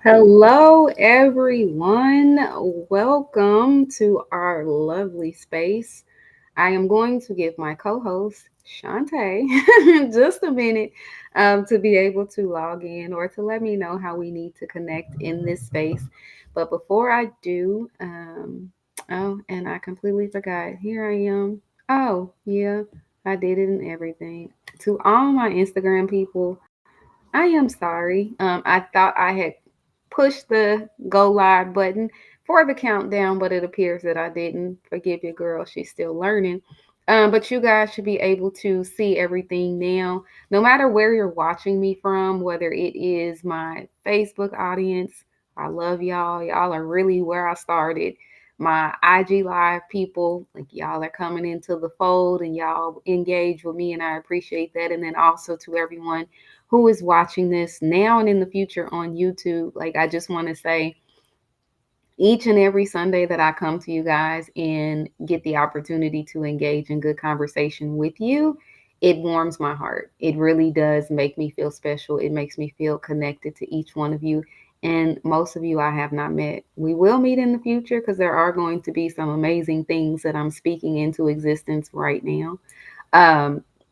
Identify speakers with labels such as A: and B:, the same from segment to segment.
A: Hello, everyone. Welcome to our lovely space. I am going to give my co host, ShonTa, just a minute to be able to log in or to let me know how we need to connect in this space. But before I do, oh, and I completely forgot. Here I am. Oh, yeah, I did it and everything. To all my Instagram people, I am sorry. I thought I had pushed the go live button for the countdown, but it appears that I didn't. Forgive your girl, she's still learning. But you guys should be able to see everything now, no matter where you're watching me from, whether it is my Facebook audience. I love y'all. Y'all are really where I started. My IG live people, like y'all are coming into the fold and y'all engage with me, and I appreciate that. And then also to everyone who is watching this now and in the future on YouTube, like I just want to say each and every Sunday that I come to you guys and get the opportunity to engage in good conversation with you, it warms my heart. It really does make me feel special. It makes me feel connected to each one of you. And most of you I have not met. We will meet in the future because there are going to be some amazing things that I'm speaking into existence right now.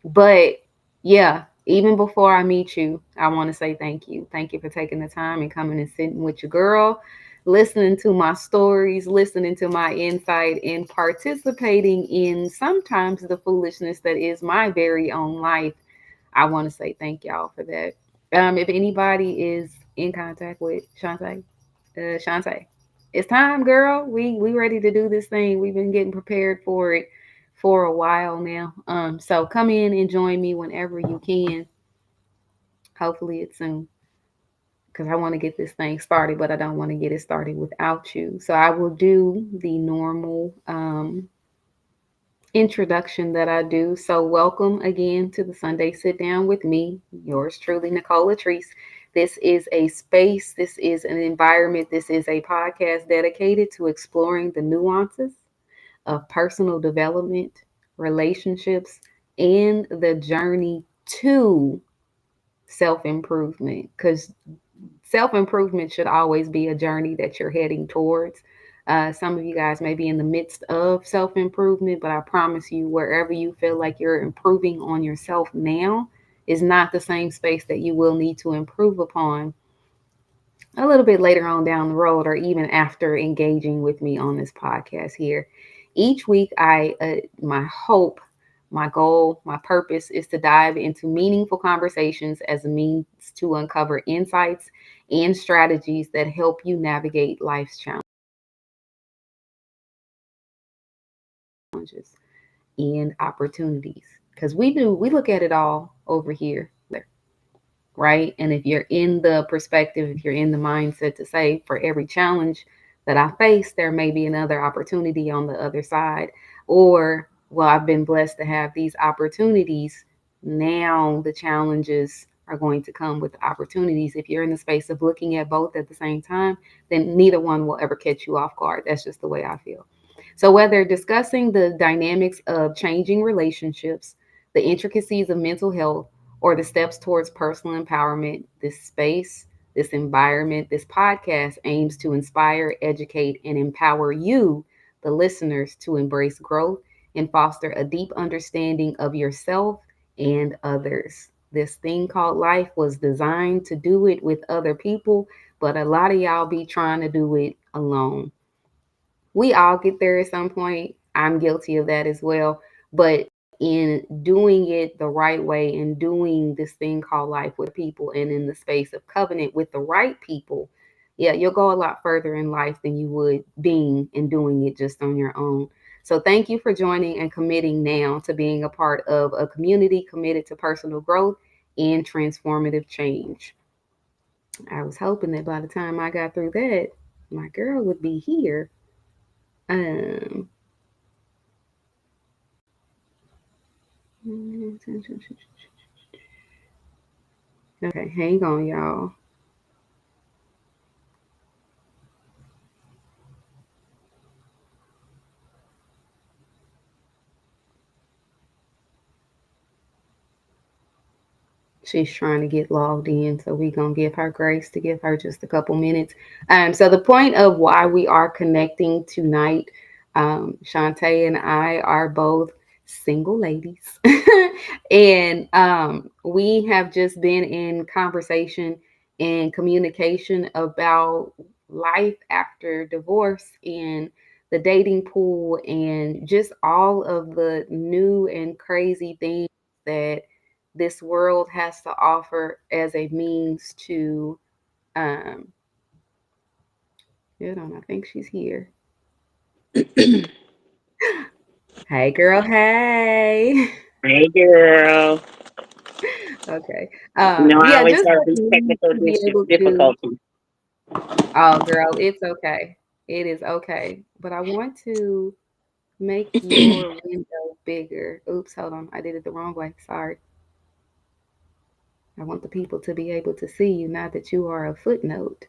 A: But yeah, even before I meet you, I want to say thank you. Thank you for taking the time and coming and sitting with your girl, listening to my stories, listening to my insight, and participating in sometimes the foolishness that is my very own life. I want to say thank y'all for that. If anybody is in contact with Shantae, it's time, girl. We ready to do this thing. We've been getting prepared for it for a while now. So come in and join me whenever you can. Hopefully it's soon because I want to get this thing started, but I don't want to get it started without you. So I will do the normal introduction that I do. So welcome again to the Sunday Sit Down with me, yours truly, Nicole LaTreece. This is a space, this is an environment, this is a podcast dedicated to exploring the nuances of personal development, relationships, and the journey to self improvement. Because self improvement should always be a journey that you're heading towards. Some of you guys may be in the midst of self improvement, but I promise you, wherever you feel like you're improving on yourself now is not the same space that you will need to improve upon a little bit later on down the road or even after engaging with me on this podcast here. Each week, my hope, my goal, my purpose is to dive into meaningful conversations as a means to uncover insights and strategies that help you navigate life's challenges and opportunities. Because we look at it all over here, right? And if you're in the perspective, if you're in the mindset to say, for every challenge that I face, there may be another opportunity on the other side. Or, well, I've been blessed to have these opportunities. Now the challenges are going to come with the opportunities. If you're in the space of looking at both at the same time, then neither one will ever catch you off guard. That's just the way I feel. So, whether discussing the dynamics of changing relationships, the intricacies of mental health, or the steps towards personal empowerment, this space, this environment, this podcast aims to inspire, educate, and empower you, the listeners, to embrace growth and foster a deep understanding of yourself and others. This thing called life was designed to do it with other people, but a lot of y'all be trying to do it alone. We all get there at some point. I'm guilty of that as well. But in doing it the right way and doing this thing called life with people and in the space of covenant with the right people, yeah, you'll go a lot further in life than you would being and doing it just on your own. So thank you for joining and committing now to being a part of a community committed to personal growth and transformative change. I was hoping that by the time I got through that, my girl would be here. Um, Okay, hang on, y'all. She's trying to get logged in, so we're gonna give her grace to give her just a couple minutes. So the point of why we are connecting tonight, Shantae and I are both single ladies, and we have just been in conversation and communication about life after divorce and the dating pool and just all of the new and crazy things that this world has to offer as a means to um hold on, I think she's here. Hey girl, hey.
B: Hey, girl.
A: Okay.
B: I
A: Yeah,
B: always
A: just
B: have
A: for
B: these
A: me
B: technical
A: to be able to,
B: difficulties.
A: oh girl, it's okay. It is okay. But I want to make your window bigger. Oops, hold on. I did it the wrong way. Sorry. I want the people to be able to see you, not that you are a footnote.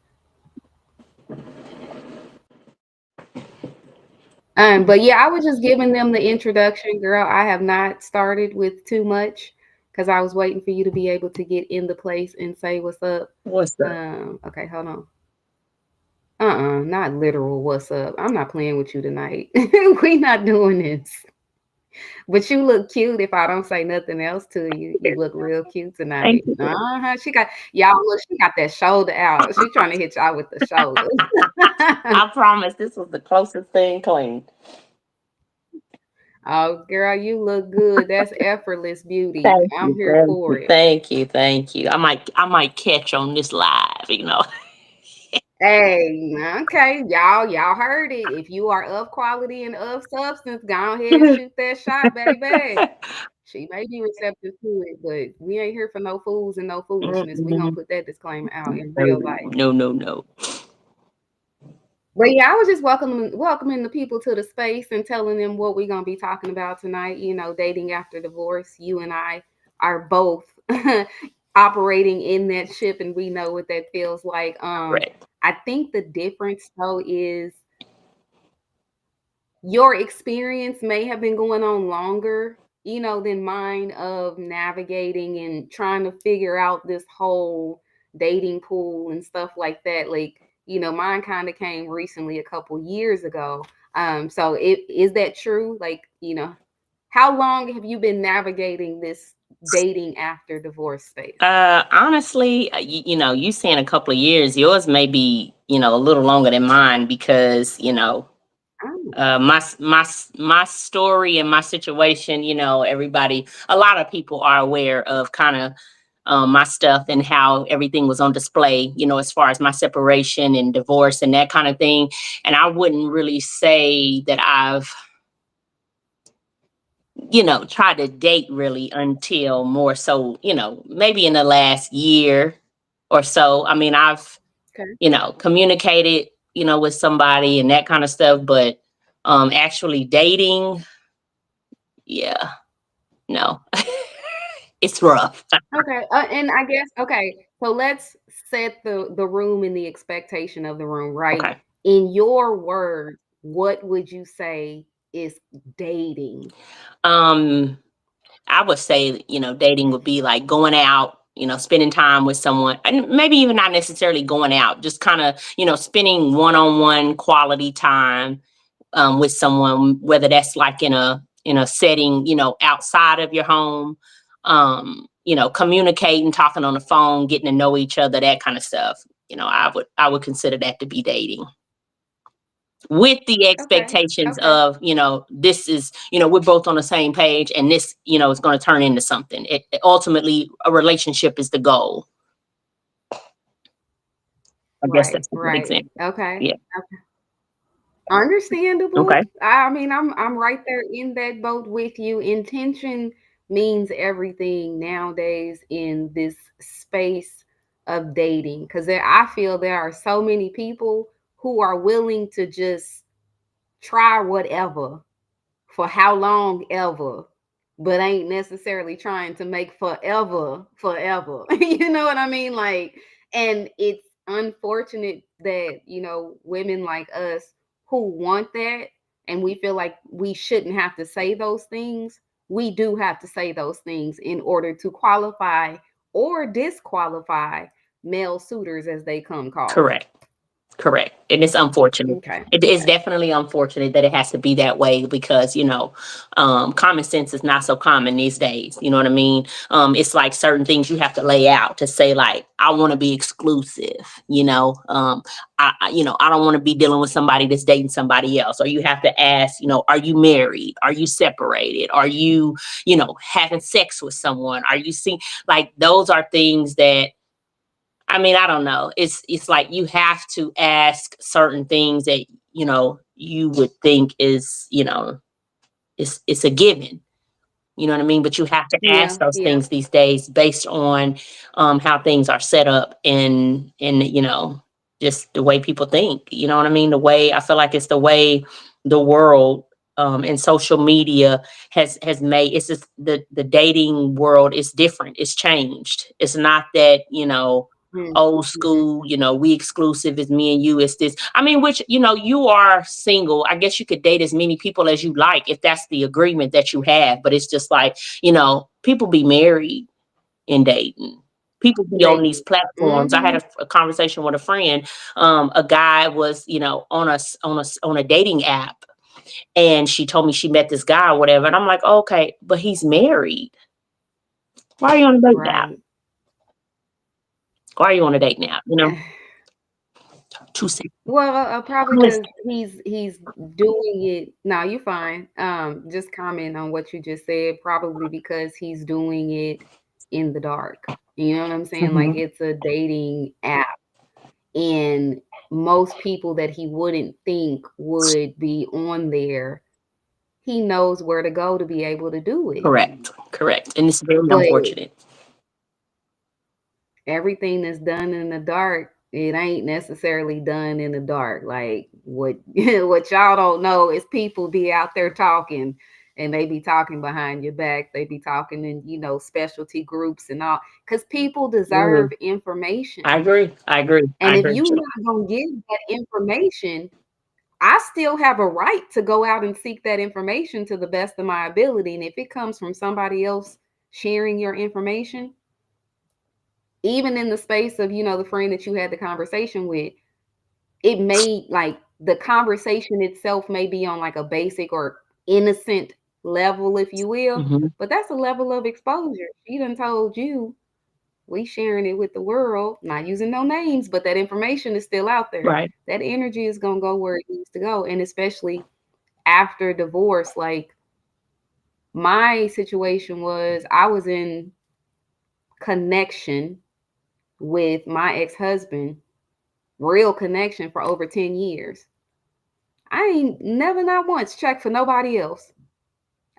A: But yeah, I was just giving them the introduction, girl. I have not started with too much because I was waiting for you to be able to get in the place and say what's up.
B: What's that?
A: Okay, hold on. Not literal what's up. I'm not playing with you tonight. We not doing this. But you look cute if I don't say nothing else to you. You look real cute
B: Thank
A: tonight.
B: you.
A: Uh-huh. She got y'all look, she got that shoulder out. She trying to hit y'all with the shoulder.
B: I promise this was the closest thing clean.
A: Oh, girl, you look good. That's effortless beauty.
B: Thank
A: I'm
B: you,
A: here
B: thank
A: for
B: you,
A: it.
B: thank you, thank you. I might catch on this live.
A: Hey, okay, y'all heard it. If you are of quality and of substance, go ahead and shoot that shot, baby. She may be receptive to it, but we ain't here for no fools and no foolishness. We gonna
B: Mm-mm.
A: put that disclaimer out in
B: No,
A: real life.
B: no, no, no.
A: But yeah, I was just welcoming the people to the space and telling them what we're gonna be talking about tonight. Dating after divorce. You and I are both operating in that ship, and we know what that feels like.
B: Correct.
A: I think the difference though is your experience may have been going on longer, than mine of navigating and trying to figure out this whole dating pool and stuff like that. Like, mine kind of came recently a couple years ago. So is that true? Like, how long have you been navigating this dating after divorce space?
B: Honestly, you saying a couple of years, yours may be, a little longer than mine because,
A: Oh,
B: my story and my situation, everybody, a lot of people are aware of kind of my stuff and how everything was on display, as far as my separation and divorce and that kind of thing. And I wouldn't really say that I've, tried to date really until more so, maybe in the last year or so. I mean, I've,
A: okay.
B: communicated, with somebody and that kind of stuff, but actually dating, yeah, no. It's rough.
A: Okay, and I guess okay. So let's set the room and the expectation of the room, right?
B: Okay.
A: In your words, what would you say is dating?
B: Um, I would say, dating would be like going out, spending time with someone, and maybe even not necessarily going out, just kind of, spending one-on-one quality time with someone, whether that's like in a setting, outside of your home, communicating, talking on the phone, getting to know each other, that kind of stuff. I would consider that to be dating, with the
A: Okay,
B: expectations
A: okay,
B: of, this is, we're both on the same page, and this, is going to turn into something. Ultimately, a relationship is the goal. I guess
A: right,
B: that's a good
A: right.
B: example.
A: Okay,
B: Yeah.
A: understandable.
B: Okay.
A: I mean, I'm right there in that boat with you. Intention means everything nowadays in this space of dating because I feel there are so many people who are willing to just try whatever for how long ever, but ain't necessarily trying to make forever, forever. You know what I mean? Like, and it's unfortunate that, women like us who want that and we feel like we shouldn't have to say those things, we do have to say those things in order to qualify or disqualify male suitors as they come calling.
B: Correct. Correct. And it's unfortunate.
A: Okay.
B: It is
A: Okay.
B: definitely unfortunate that it has to be that way because, common sense is not so common these days. You know what I mean? It's like certain things you have to lay out to say, like, I want to be exclusive, I don't want to be dealing with somebody that's dating somebody else. Or you have to ask, are you married? Are you separated? Are you, having sex with someone? Are you seeing, like, those are things that, I mean, I don't know. It's like you have to ask certain things that, you would think is, it's a given. You know what I mean? But you have to
A: Yeah.
B: ask those
A: Yeah.
B: things these days based on how things are set up and just the way people think. You know what I mean? The way I feel like it's the way the world and social media has made, it's just the dating world is different. It's changed. It's not that, old
A: Mhm.
B: school, we exclusive, is me and you, it's this. I mean, which, you are single. I guess you could date as many people as you like if that's the agreement that you have. But it's just like, people be married in dating. People be
A: They
B: on these
A: do.
B: platforms. I had
A: Mhm.
B: a conversation with a friend. A guy was, on a dating app, and she told me she met this guy or whatever. And I'm like, okay, but he's married. Why are you on a date now?
A: Right.
B: Why are you on a date now? Two seconds.
A: Well, probably
B: Who is
A: because he's doing it. No, you're fine. Just comment on what you just said. Probably because he's doing it in the dark. You know what I'm
B: that?
A: saying? Like it's a dating app, and most people that he wouldn't think would be on there, he knows where to go to be able to do it.
B: Correct. Correct. And it's very
A: But
B: unfortunate.
A: everything that's done in the dark, it ain't necessarily done in the dark. Like what what y'all don't know is people be out there talking, and they be talking behind your back. They be talking in, specialty groups and all, because people deserve
B: Mhm.
A: information.
B: I agree. I agree. I
A: And if
B: agree.
A: you not gonna give that information, I still have a right to go out and seek that information to the best of my ability. And if it comes from somebody else sharing your information, even in the space of, the friend that you had the conversation with, it may, like, the conversation itself may be on like a basic or innocent level, if you will,
B: Mhm.
A: but that's a level of exposure. She done told you, we sharing it with the world, not using no names, but that information is still out there.
B: Right.
A: That energy is gonna go where it needs to go. And especially after divorce, like, my situation was, I was in connection with my ex-husband, real connection, for over 10 years. I ain't never, not once, checked for nobody else.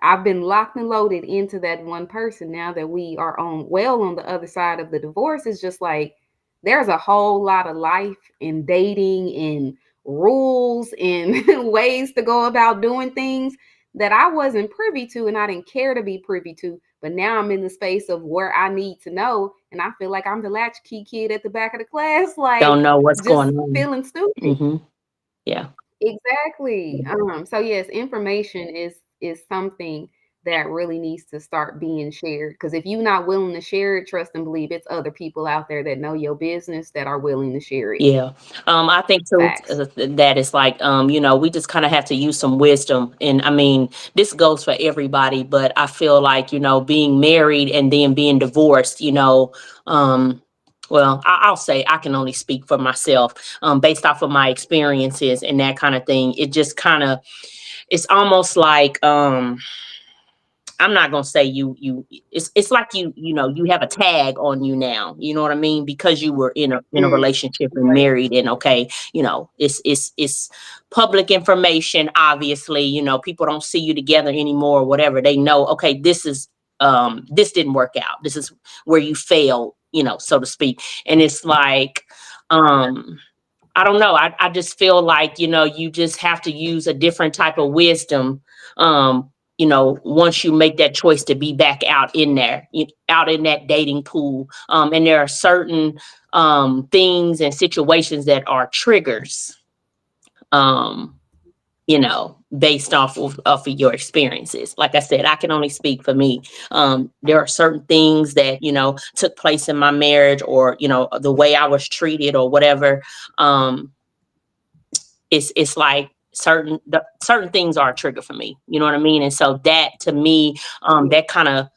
A: I've been locked and loaded into that one person. Now that we are on the other side of the divorce, it's just like there's a whole lot of life and dating and rules and ways to go about doing things that I wasn't privy to and I didn't care to be privy to. But now I'm in the space of where I need to know, and I feel like I'm the latchkey kid at the back of the class,
B: Don't
A: like
B: know what's
A: just
B: going on.
A: feeling stupid.
B: Mhm. Yeah.
A: Exactly. So yes, information is something that really needs to start being shared. Because if you're not willing to share it, trust and believe it's other people out there that know your business that are willing to share it.
B: Yeah. I think too,
A: Facts.
B: that it's like, we just kind of have to use some wisdom. And I mean, this goes for everybody, but I feel like, being married and then being divorced, um, well, I'll say I can only speak for myself, based off of my experiences and that kind of thing. It just kind of, it's almost like, I'm not gonna say it's like you have a tag on you now. You know what I mean? Because you were in a
A: Mm,
B: relationship and
A: right.
B: married, and okay, it's public information, obviously. People don't see you together anymore or whatever. They know, okay, this didn't work out. This is where you failed, so to speak. And it's like, um I don't know. I just feel like, you just have to use a different type of wisdom. Once you make that choice to be back out in there, out in that dating pool. And there are certain things and situations that are triggers, um, based off of your experiences. Like I said, I can only speak for me. There are certain things that, took place in my marriage, or, the way I was treated or whatever. Um, it's like certain things are a trigger for me. You know what I mean? And so that to me, that kind of,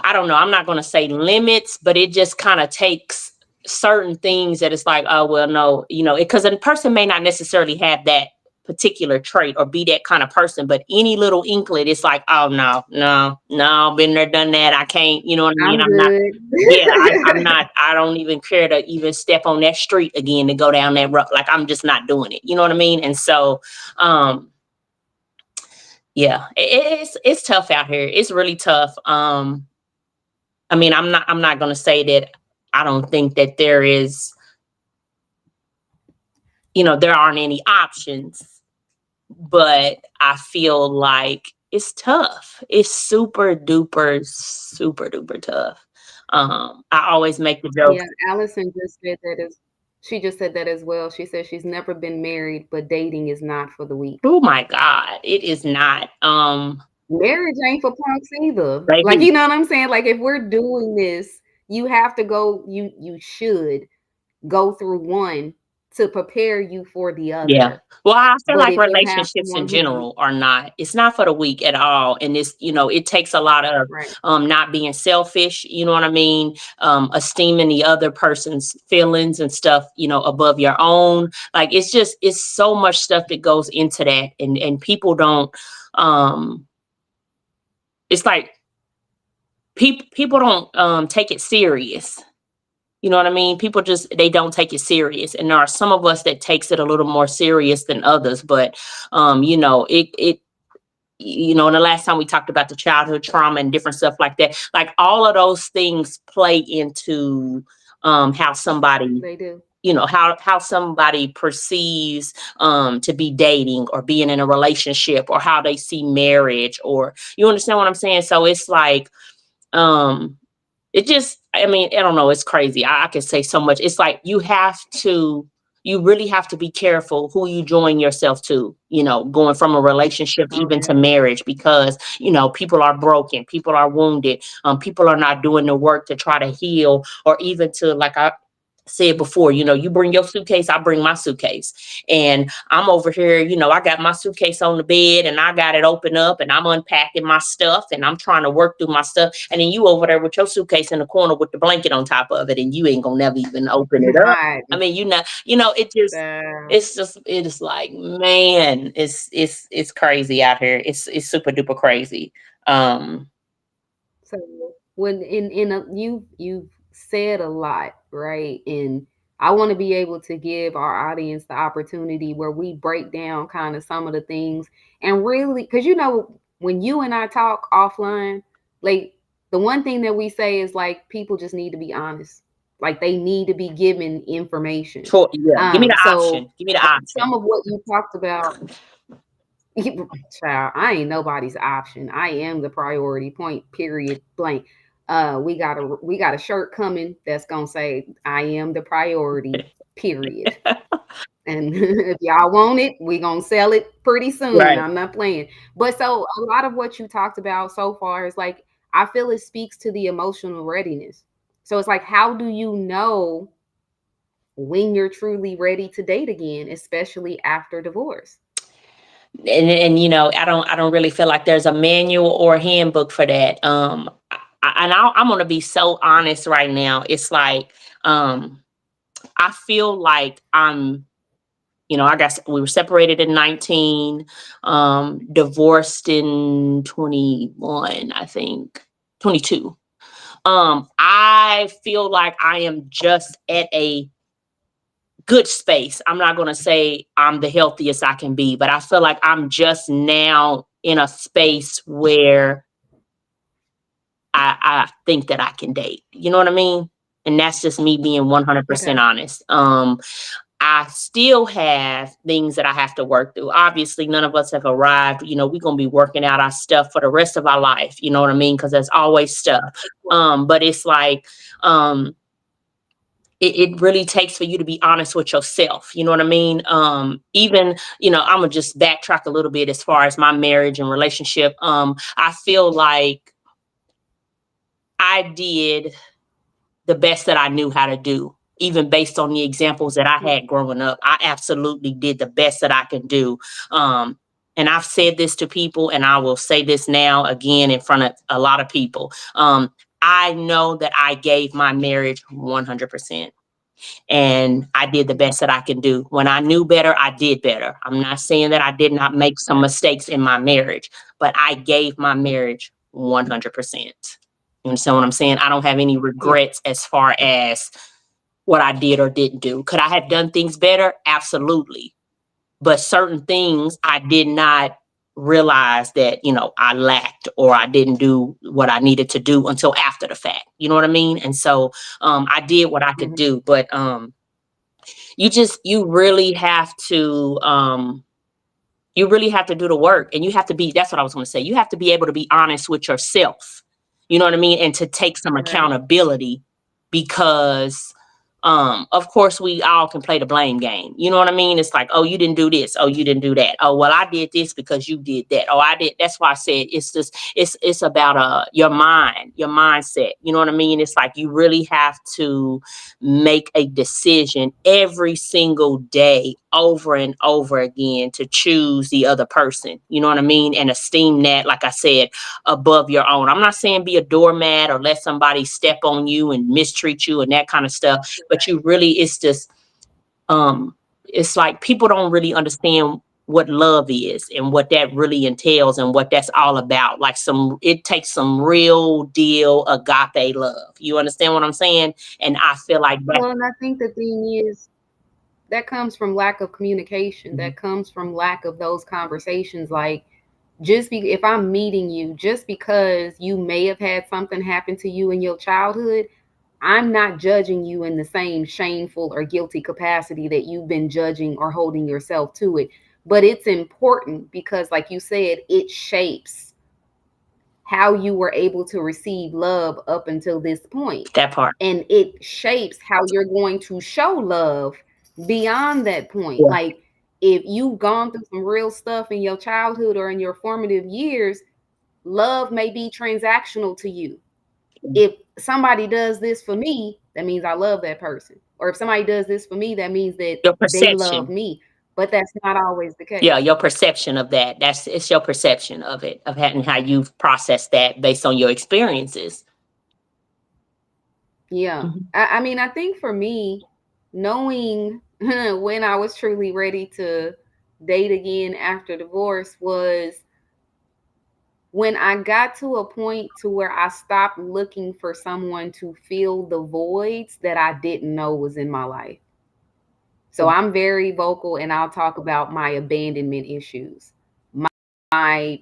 B: I don't know, I'm not going to say limits, but it just kind of takes certain things that it's like, oh, well, no, because a person may not necessarily have that particular trait or be that kind of person, but any little inkling, it's like, oh, no, no, no, been there, done that. I can't, you know what I mean?
A: I'm
B: I'm not,
A: good.
B: yeah, I'm not, I don't even care to even step on that street again to go down that road. Like, I'm just not doing it. You know what I mean? And so, yeah, it's tough out here. It's really tough. I mean, I'm not going to say that I don't think that there aren't any options, but I feel like it's tough. It's super duper tough. I always make the joke.
A: Yeah, Allison just said that as she just said that as well. She said she's never been married, but dating is not for the weak.
B: Oh my God, it is not.
A: Marriage ain't for punks either. Like,
B: Baby,
A: you know what I'm saying? Like, if we're doing this, you have to go, you should go through one to prepare you for the
B: yeah.
A: other.
B: Well, I feel
A: But
B: like
A: if you have
B: relationships in
A: someone who,
B: general are not, it's not for the weak at all. And it takes a lot of
A: right,
B: not being selfish, you know what I mean? Esteeming the other person's feelings and stuff, above your own. Like it's so much stuff that goes into that. And people don't, um, it's like people don't take it serious. You know what I mean? People just, they don't take it serious, and there are some of us that takes it a little more serious than others. But in the last time we talked about the childhood trauma and different stuff like that, like all of those things play into how somebody,
A: They do.
B: how somebody perceives to be dating or being in a relationship, or how they see marriage, or you understand what I'm saying. So it's like, um it just, I mean, I don't know, it's crazy. I can say so much. It's like you really have to be careful who you join yourself to, going from a relationship
A: Oh
B: even to
A: yeah.
B: marriage, because people are broken, people are wounded, people are not doing the work to try to heal, or even to, like I said before, you bring your suitcase, I bring my suitcase, and I'm over here, I got my suitcase on the bed, and I got it open up, and I'm unpacking my stuff, and I'm trying to work through my stuff, and then you over there with your suitcase in the corner with the blanket on top of it, and you ain't gonna never even open it up. I
A: Hiding.
B: mean, it is like, man, it's crazy out here. It's super duper crazy. um
A: So when in a, you've said a lot, right? And I want to be able to give our audience the opportunity where we break down kind of some of the things, and really, because when you and I talk offline, like the one thing that we say is like people just need to be honest, like they need to be given information.
B: yeah, give me the
A: So
B: option, give me the option.
A: some of what you talked about, child, I ain't nobody's option. I am the priority point, period blank. We got a shirt coming that's gonna say I am the priority, period. And if y'all want it, we gonna sell it pretty soon.
B: Right.
A: I'm not playing. But so a lot of what you talked about so far is like I feel it speaks to the emotional readiness. So it's like, how do you know when you're truly ready to date again, especially after divorce?
B: And I don't really feel like there's a manual or a handbook for that. I'm gonna be so honest right now. It's like, I feel like we were separated in 19, divorced in 21, I think 22. I feel like I am just at a good space. I'm not going to say I'm the healthiest I can be, but I feel like I'm just now in a space where I think that I can date. You know what I mean? And that's just me being 100%
A: Okay.
B: honest. I still have things that I have to work through. Obviously, none of us have arrived. We're going to be working out our stuff for the rest of our life. You know what I mean? Because there's always stuff. But it's like, it really takes for you to be honest with yourself. You know what I mean? Even, I'm gonna just backtrack a little bit as far as my marriage and relationship. I feel like I did the best that I knew how to do, even based on the examples that I had growing up. I absolutely did the best that I can do. And I've said this to people, and I will say this now again in front of a lot of people. I know that I gave my marriage 100%. And I did the best that I can do. When I knew better, I did better. I'm not saying that I did not make some
A: Right.
B: mistakes in my marriage, but I gave my marriage 100%. You understand what I'm saying? I don't have any
A: Yeah.
B: regrets as far as what I did or didn't do. Could I have done things better? Absolutely. But certain things I did not realize that, I lacked, or I didn't do what I needed to do until after the fact. You know what I mean? And so I did what I could
A: Mhm.
B: do. But you really have to, do the work, and you have to be, that's what I was going to say, you have to be able to be honest with yourself. You know what I mean? And to take some
A: Right.
B: accountability, because of course we all can play the blame game. You know what I mean? It's like, oh, you didn't do this, oh, you didn't do that, oh, well, I did this because you did that, oh, I did. That's why I said it's just, it's about your mind, your mindset. You know what I mean? It's like you really have to make a decision every single day, over and over again, to choose the other person. You know what I mean? And esteem that, like I said, above your own. I'm not saying be a doormat or let somebody step on you and mistreat you and that kind of stuff, but you really, it's just, it's like people don't really understand what love is and what that really entails and what that's all about. Like it takes some real deal agape love. You understand what I'm saying? And I feel like that.
A: Well, and I think the thing is that comes from lack of communication.
B: Mhm.
A: That comes from lack of those conversations. Like, if I'm meeting you, just because you may have had something happen to you in your childhood, I'm not judging you in the same shameful or guilty capacity that you've been judging or holding yourself to it. But it's important because, like you said, it shapes how you were able to receive love up until this point.
B: That part.
A: And it shapes how you're going to show love beyond that point.
B: Yeah.
A: Like, if you've gone through some real stuff in your childhood or in your formative years, love may be transactional to you. If somebody does this for me, that means I love that person. Or if somebody does this for me, that means that
B: Your
A: they love
B: perception.
A: me. But that's not always the
B: Yeah,
A: case.
B: your perception of that. It's your perception of it, of and how you've processed that based on your experiences.
A: Yeah.
B: Mhm.
A: I mean, I think for me, knowing when I was truly ready to date again after divorce was when I got to a point to where I stopped looking for someone to fill the voids that I didn't know was in my life. So I'm very vocal and I'll talk about my abandonment issues. My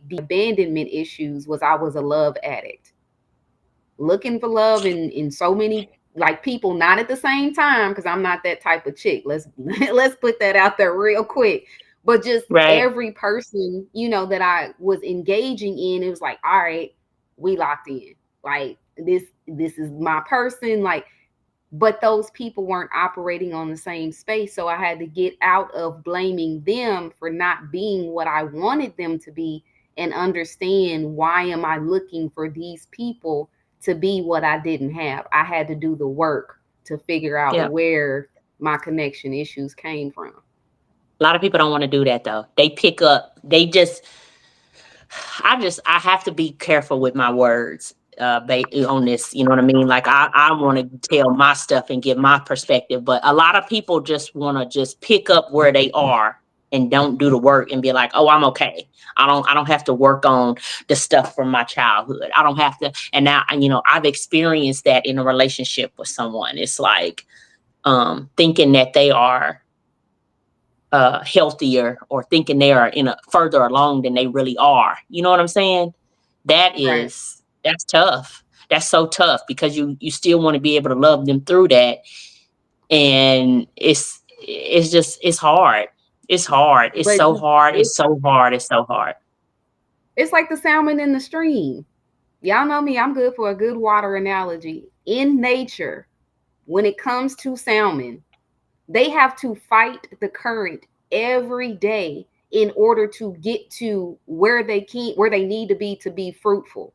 A: the abandonment issues was I was a love addict, looking for love in so many like people, not at the same time, because I'm not that type of chick. Let's let's put that out there real quick. But just
B: Right.
A: every person, that I was engaging in, it was like, all right, we locked in. Like, this is my person. Like, but those people weren't operating on the same space. So I had to get out of blaming them for not being what I wanted them to be and understand, why am I looking for these people to be what I didn't have? I had to do the work to figure out
B: Yeah.
A: where my connection issues came from.
B: A lot of people don't want to do that though. They pick up. I have to be careful with my words on this. You know what I mean? Like I want to tell my stuff and give my perspective, but a lot of people just want to just pick up where they are and don't do the work and be like, oh, I'm okay. I don't have to work on the stuff from my childhood. I don't have to. And now, I've experienced that in a relationship with someone. It's like thinking that they are healthier or thinking they are in a further along than they really are. You know what I'm saying?
A: Right.
B: That's tough. That's so tough because you still want to be able to love them through that. And it's just it's hard. It's hard. It's
A: But
B: so hard.
A: it's
B: It's so hard. It's so hard.
A: it's like the salmon in the stream. Y'all know me, I'm good for a good water analogy. In nature, when it comes to salmon, they have to fight the current every day in order to get to where they need to be fruitful.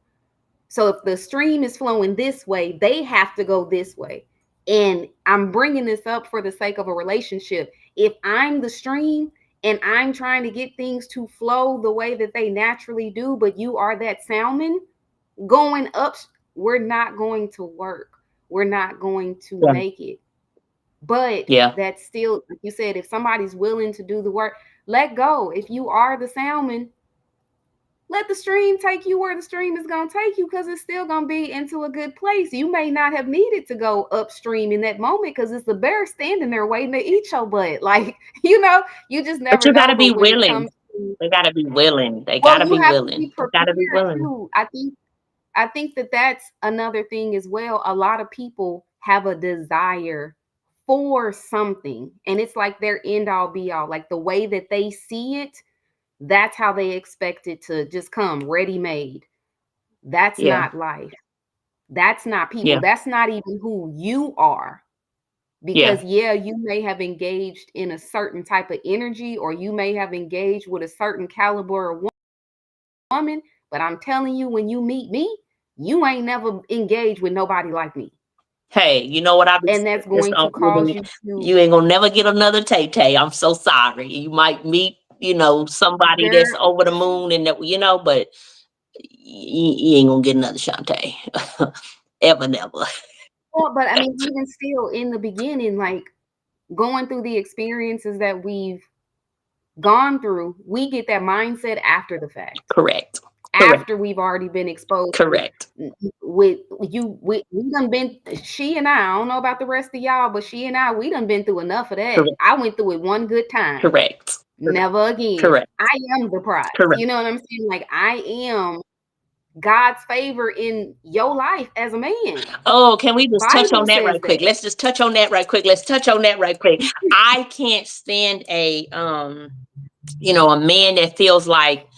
A: So if the stream is flowing this way, they have to go this way. And I'm bringing this up for the sake of a relationship. If I'm the stream and I'm trying to get things to flow the way that they naturally do, but you are that salmon going up, we're not going to work. We're not going to
B: Yeah.
A: make it. But
B: Yeah.
A: that's still, like you said, if somebody's willing to do the work, let go. If you are the salmon, let the stream take you where the stream is going to take you, because it's still going to be into a good place. You may not have needed to go upstream in that moment because it's the bear standing there waiting to eat your butt. Like, you just
B: But
A: never
B: you got
A: know.
B: to be
A: But when it
B: willing.
A: comes to,
B: They got to be willing. They got
A: well,
B: to
A: you
B: be
A: have to
B: willing.
A: be
B: They got to be
A: prepared
B: willing.
A: too. I think that that's another thing as well. A lot of people have a desire for something, and it's like their end all be all. Like, the way that they see it, that's how they expect it to just come ready made. That's
B: Yeah.
A: not life. That's not people.
B: Yeah.
A: That's not even who you are.
B: Yeah.
A: Because, yeah, you may have engaged in a certain type of energy, or you may have engaged with a certain caliber of woman, but I'm telling you, when you meet me, you ain't never engaged with nobody like me.
B: Hey, you know what I've
A: And that's
B: just
A: going to cause you to,
B: you ain't gonna never get another Tay Tay. I'm so sorry. You might meet, somebody that's
A: girl.
B: over the moon and that, but you ain't gonna get another Shantae. Ever never.
A: Well, but I mean, even still, in the beginning, like, going through the experiences that we've gone through, we get that mindset after the fact.
B: Correct. Correct.
A: After we've already been exposed to
B: Correct.
A: with you, we done been, she and I don't know about the rest of y'all, but she and I, we done been through enough of that.
B: Correct.
A: I went through it one good time.
B: Correct.
A: Never again.
B: Correct.
A: I am the prize.
B: Correct.
A: You know what I'm saying? Like, I am God's favor in your life as a man.
B: Oh, can we just touch
A: Bible
B: on that
A: says
B: right quick?
A: that.
B: Let's just touch on that right quick. Let's touch on that right quick. I can't stand a a man that feels like,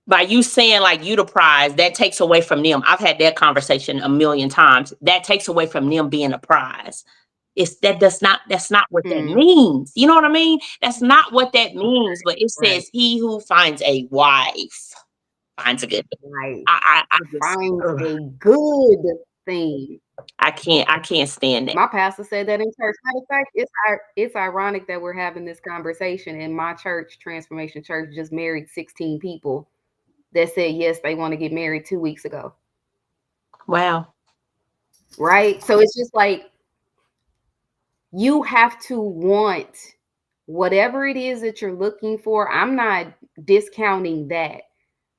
B: by you saying like you the prize, that takes away from them. I've had that conversation a million times. That takes away from them being a prize. That's not what that means. You know what I mean? That's not what that means. But it
A: Right.
B: says he who finds a wife finds a good thing.
A: Right.
B: I just
A: Finds a good thing.
B: I can't stand it.
A: My pastor said that in church. Matter of fact, it's ironic that we're having this conversation. And my church, Transformation Church, just married 16 people that said yes, they want to get married 2 weeks ago.
B: Wow.
A: Right? So it's just like, you have to want whatever it is that you're looking for. I'm not discounting that,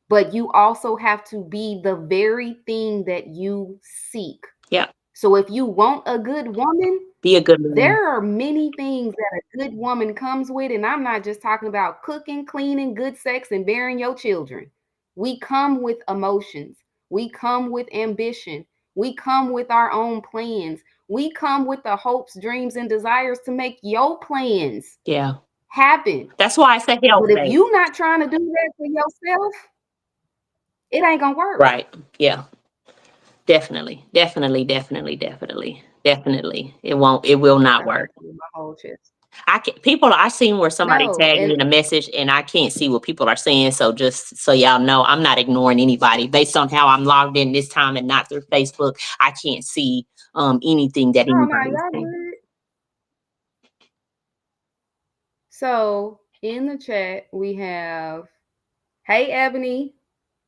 A: but you also have to be the very thing that you seek.
B: Yeah.
A: So if you want a good woman,
B: be a good man.
A: There are many things that a good woman comes with, and I'm not just talking about cooking, cleaning, good sex, and bearing your children. We come with emotions. We come with ambition. We come with our own plans. We come with the hopes, dreams, and desires to make your plans happen.
B: That's why I say help.
A: But if you're not trying to do that for yourself, it ain't gonna work.
B: Right. Yeah. Definitely. It will not work.
A: My whole chest.
B: I seen where somebody tagged me in a message and I can't see what people are saying. So just so y'all know, I'm not ignoring anybody based on how I'm logged in this time and not through Facebook. I can't see anything that anybody's saying.
A: So in the chat, we have, hey, Ebony,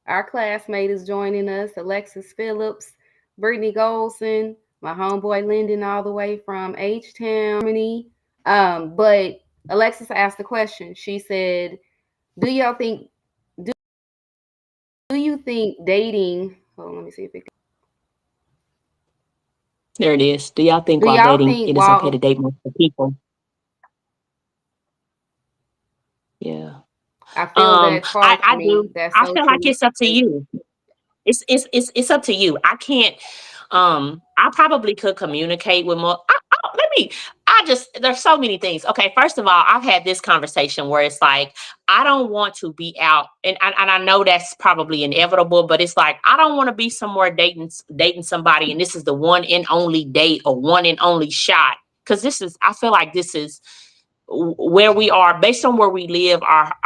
A: our classmate is joining us, Alexis Phillips, Brittany Goldson, my homeboy Lyndon, all the way from H-Town, Germany. But Alexis asked the question. She said, do you think dating, hold on, let me see if it
B: There it is. Do y'all think while dating, it is okay to date multiple people? Yeah.
A: I feel that's hard for me.
B: Do. I feel like it's up to you. It's up to you. I can't. I probably could communicate with more. There's so many things. Okay, first of all, I've had this conversation where it's like, I don't want to be out, and I know that's probably inevitable, but it's like, I don't want to be somewhere dating somebody, and this is the one and only date or one and only shot. Because I feel like this is where we are based on where we live, our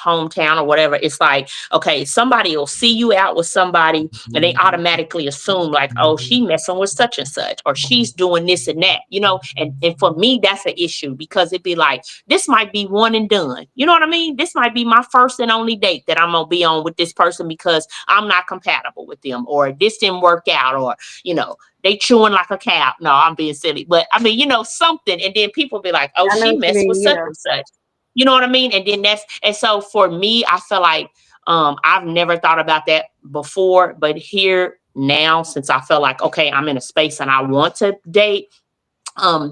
B: hometown or whatever. It's like, okay, somebody will see you out with somebody and they automatically assume like, oh, she messing with such and such, or she's doing this and that, and for me, that's an issue, because it'd be like, this might be one and done. You know what I mean? This might be my first and only date that I'm gonna be on with this person because I'm not compatible with them, or this didn't work out, or they chewing like a cow. No, I'm being silly. But I mean, something. And then people be like, oh, she messed with such and such. You know what I mean? And then and so for me, I feel like I've never thought about that before. But here now, since I feel like, okay, I'm in a space and I want to date,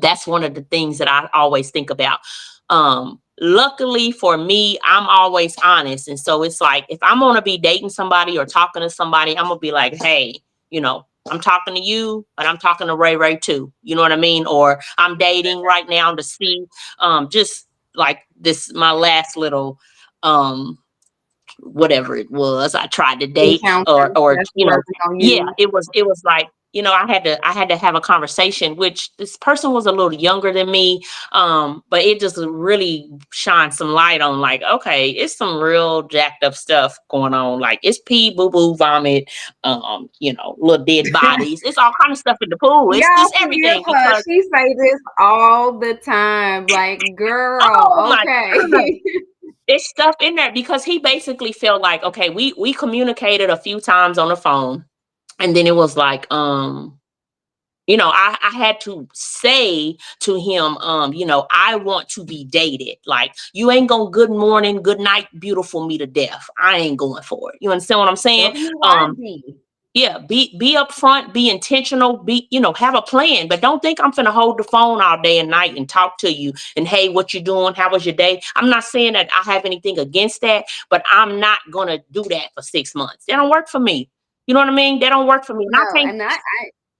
B: that's one of the things that I always think about. Luckily for me, I'm always honest. And so it's like, if I'm going to be dating somebody or talking to somebody, I'm going to be like, hey, I'm talking to you, but I'm talking to Ray too. You know what I mean? Or I'm dating right now to see, just like this, my last little, whatever it was, I tried to date or yeah, it was like, I had to have a conversation, which this person was a little younger than me. But it just really shined some light on like, okay, it's some real jacked up stuff going on. Like it's pee, boo boo, vomit, little dead bodies. It's all kind of stuff in the pool. It's just everything.
A: Because she say this all the time. Like, girl, okay.
B: It's stuff in there because he basically felt like, okay, we communicated a few times on the phone, and then it was like, I had to say to him, I want to be dated. Like, you ain't gonna good morning, good night, beautiful me to death. I ain't going for it. You understand what I'm saying?
A: WYD.
B: Yeah, be upfront, be intentional, have a plan, but don't think I'm finna hold the phone all day and night and talk to you and, hey, what you doing? How was your day? I'm not saying that I have anything against that, but I'm not gonna do that for 6 months. That don't work for me. You know what I mean? That don't work for me. And I
A: No,
B: can't.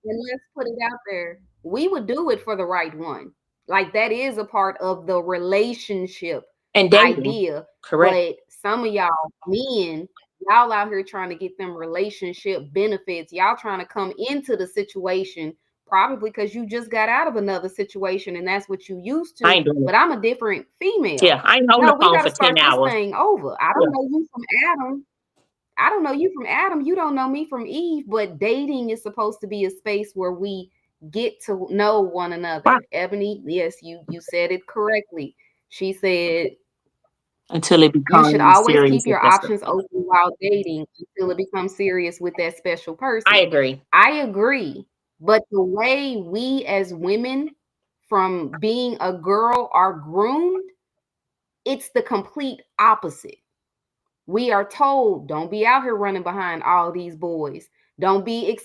A: and let's put it out there. We would do it for the right one. Like that is a part of the relationship
B: And dating,
A: idea.
B: correct.
A: But some of y'all men, y'all out here trying to get them relationship benefits. Y'all trying to come into the situation probably because you just got out of another situation and that's what you used
B: I
A: to.
B: ain't doing it.
A: But I'm a different female.
B: Yeah, I ain't holding
A: No,
B: the
A: we
B: phone
A: got to
B: for 10
A: start this
B: hours.
A: thing over. I
B: Yeah.
A: don't know you from Adam. I don't know you from Adam. You don't know me from Eve, but dating is supposed to be a space where we get to know one
B: Right.
A: another. Ebony, yes, you said it correctly. She said
B: Until it
A: you should
B: becomes
A: always keep
B: serious and
A: your
B: special.
A: options open while dating until it becomes serious with that special
B: I
A: person.
B: agree.
A: I agree, but the way we as women from being a girl are groomed, it's the complete opposite. We are told don't be out here running behind all these boys, don't be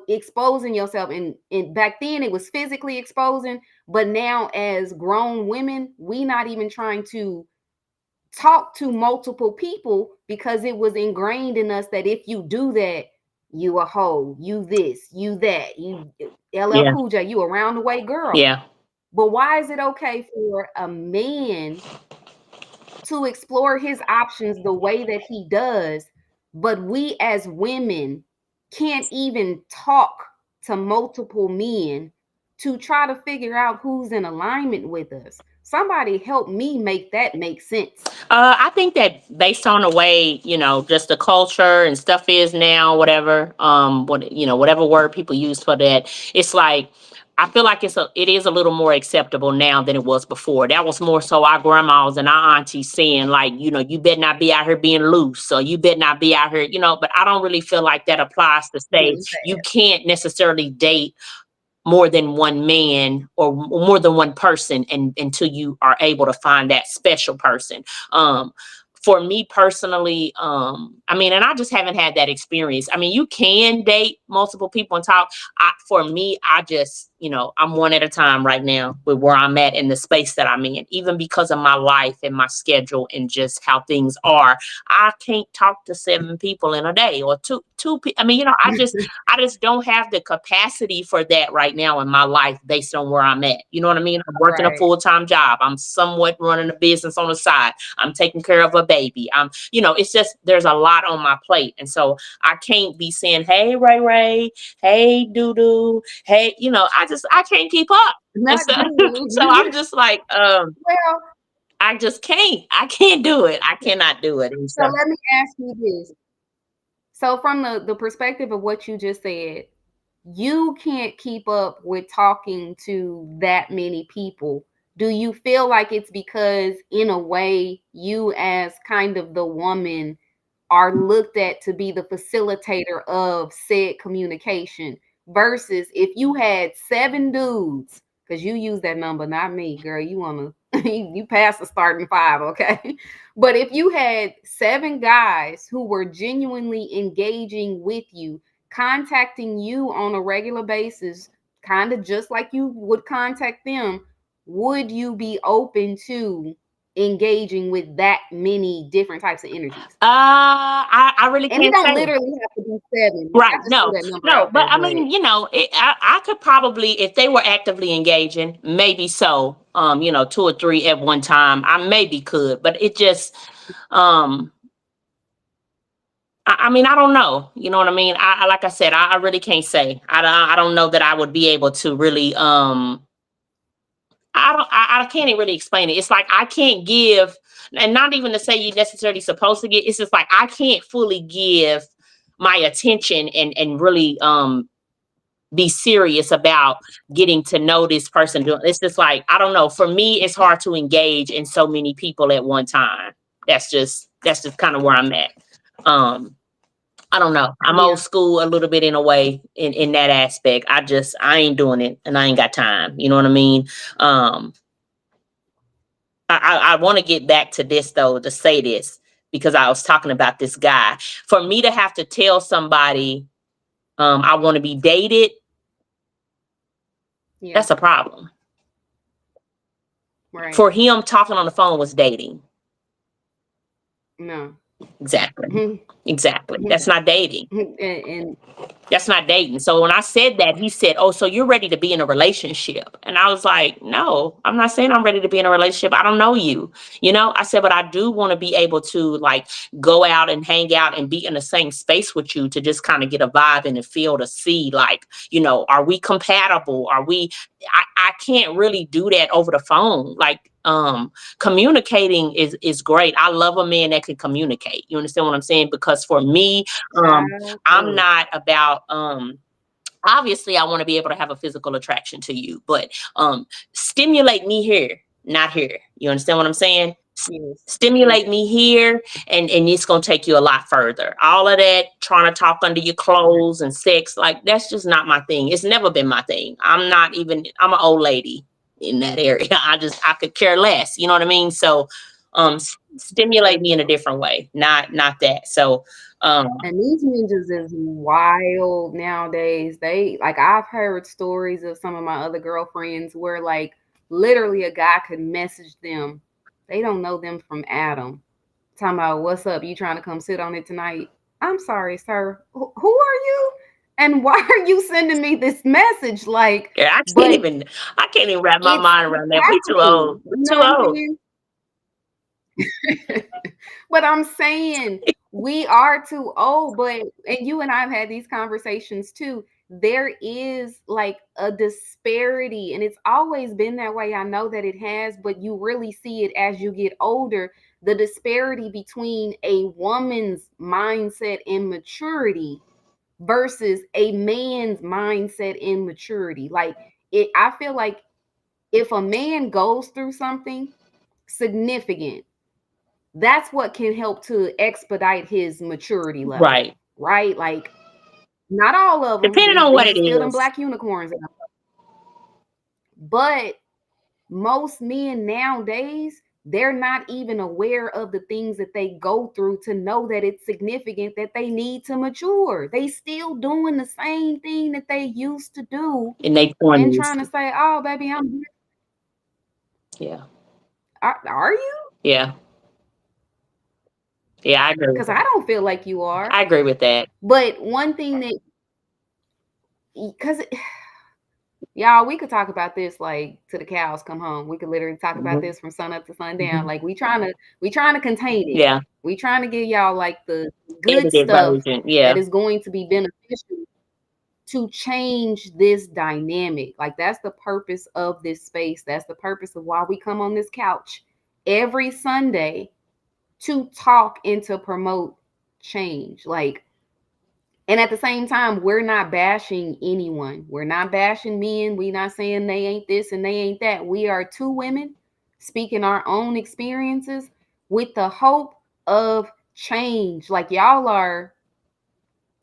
A: exposing yourself, and back then it was physically exposing, but now as grown women we not even trying to talk to multiple people because it was ingrained in us that if you do that, you a hoe, you this, you that, you LL
B: Yeah.
A: Cool J, you a round the way girl.
B: Yeah.
A: But why is it okay for a man to explore his options the way that he does, but we as women can't even talk to multiple men to try to figure out who's in alignment with us? Somebody help me make that make sense.
B: I think that based on the way, just the culture and stuff is now, whatever, whatever word people use for that, it's like, I feel like it is a little more acceptable now than it was before. That was more so our grandmas and our aunties saying, like, you better not be out here being loose, or you better not be out here, but I don't really feel like that applies to say
A: Really
B: you
A: fast.
B: can't necessarily date more than one man or more than one person, and until you are able to find that special person. um for me personally, and I just haven't had that experience. You can date multiple people and talk. For me, I just, I'm one at a time right now with where I'm at in the space that I'm in, even because of my life and my schedule and just how things are. I can't talk to 7 people in a day, or I just don't have the capacity for that right now in my life based on where I'm at. You know what I mean? I'm working a
A: Right.
B: full-time job. I'm somewhat running a business on the side. I'm taking care of a baby. It's just, there's a lot on my plate. And so I can't be saying, hey, Ray Ray, hey, doo doo, hey, I can't keep up. And
A: Not
B: so, so I'm
A: dude.
B: just like,
A: Well,
B: I just can't. I can't do it. I cannot do it. And
A: so
B: so,
A: let me ask you this. So from the perspective of what you just said, you can't keep up with talking to that many people. Do you feel like it's because, in a way, you as kind of the woman are looked at to be the facilitator of said communication versus if you had 7 dudes, because you use that number, not me, girl. You want to, you pass the starting 5, okay? But if you had 7 guys who were genuinely engaging with you, contacting you on a regular basis, kind of just like you would contact them, would you be open to engaging with that many different types of energies?
B: I really
A: And it
B: can't
A: don't
B: say.
A: literally have to be 7. Like,
B: Right.
A: I just threw
B: No,
A: that number
B: no.
A: out
B: But
A: there,
B: I
A: but
B: mean, I could probably, if they were actively engaging, maybe so, 2 or 3 at one time, I maybe could, but it just, um, I don't know. You know what I mean? Like I said, I really can't say. I don't know that I would be able to really, I can't even really explain it. It's like I can't give, and not even to say you're necessarily supposed to get. It's just like I can't fully give my attention and really be serious about getting to know this person. It's just like, I don't know. For me, it's hard to engage in so many people at one time. That's just kind of where I'm at. Um, I don't know. I'm
A: Yeah.
B: old school a little bit in a way in that aspect. I ain't doing it and I ain't got time. You know what I mean? Um, I want to get back to this though, to say this, because I was talking about this guy. For me to have to tell somebody I want to be dated,
A: Yeah.
B: that's a problem.
A: Right.
B: For him, talking on the phone was dating.
A: No.
B: Exactly.
A: and,
B: Exactly. That's not dating.
A: and
B: That's not dating. So when I said that, he said, "Oh, so you're ready to be in a relationship?" And I was like, "No, I'm not saying I'm ready to be in a relationship. I don't know you." You know, I said, "But I do want to be able to like go out and hang out and be in the same space with you to just kind of get a vibe and a feel to see like, you know, are we compatible? Are we I can't really do that over the phone. Like communicating is great. I love a man that can communicate. You understand what I'm saying? Because for me,
A: child,
B: I'm
A: look,
B: not about obviously I want to be able to have a physical attraction to you, but stimulate me here, not here. You understand what I'm saying?
A: yes, yes,
B: Stimulate me here and it's gonna take you a lot further. All of that trying to talk under your clothes and sex, like that's just not my thing. It's never been my thing. I'm an old lady in that area. I could care less. You know what I mean? So stimulate me in a different way, not that. So um
A: and these ninjas is wild nowadays. They like I've heard stories of some of my other girlfriends where like literally a guy could message them. They don't know them from Adam. Talking about what's up? You trying to come sit on it tonight? I'm sorry, sir. Who are you? And why are you sending me this message? Like,
B: yeah,
A: but
B: I can't even wrap my
A: it's
B: mind around that. We too
A: happening.
B: old. We're
A: You know
B: too
A: what I'm
B: old.
A: saying? But I'm saying we are too old, but and you and I have had these conversations too. There is like a disparity, and it's always been that way. I know that it has, but you really see it as you get older. The disparity between a woman's mindset and maturity versus a man's mindset and maturity. Like I feel like if a man goes through something significant, that's what can help to expedite his maturity level,
B: Right.
A: right? Like not all of them.
B: Depending
A: These
B: on what
A: these
B: it
A: are still them
B: is.
A: black unicorns, but most men nowadays they're not even aware of the things that they go through to know that it's significant that they need to mature. They still doing the same thing that they used to do
B: In their
A: and
B: 20s.
A: trying to say, "Oh, baby, I'm."
B: Yeah.
A: Are you?
B: Yeah. Yeah, I agree with
A: Because I
B: that.
A: don't feel like you are.
B: I agree with that.
A: But one thing that, because y'all, we could talk about this like to the cows come home. We could literally talk about
B: Hmm.
A: this from sun up to sundown.
B: Hmm.
A: Like we trying to contain it.
B: Yeah.
A: We trying to give y'all like the good
B: Edited
A: stuff
B: version. Yeah.
A: that is going to be beneficial to change this dynamic. Like that's the purpose of this space. That's the purpose of why we come on this couch every Sunday to talk and to promote change. Like, and at the same time, we're not bashing anyone. We're not bashing men. We're not saying they ain't this and they ain't that. We are two women speaking our own experiences with the hope of change. Like y'all are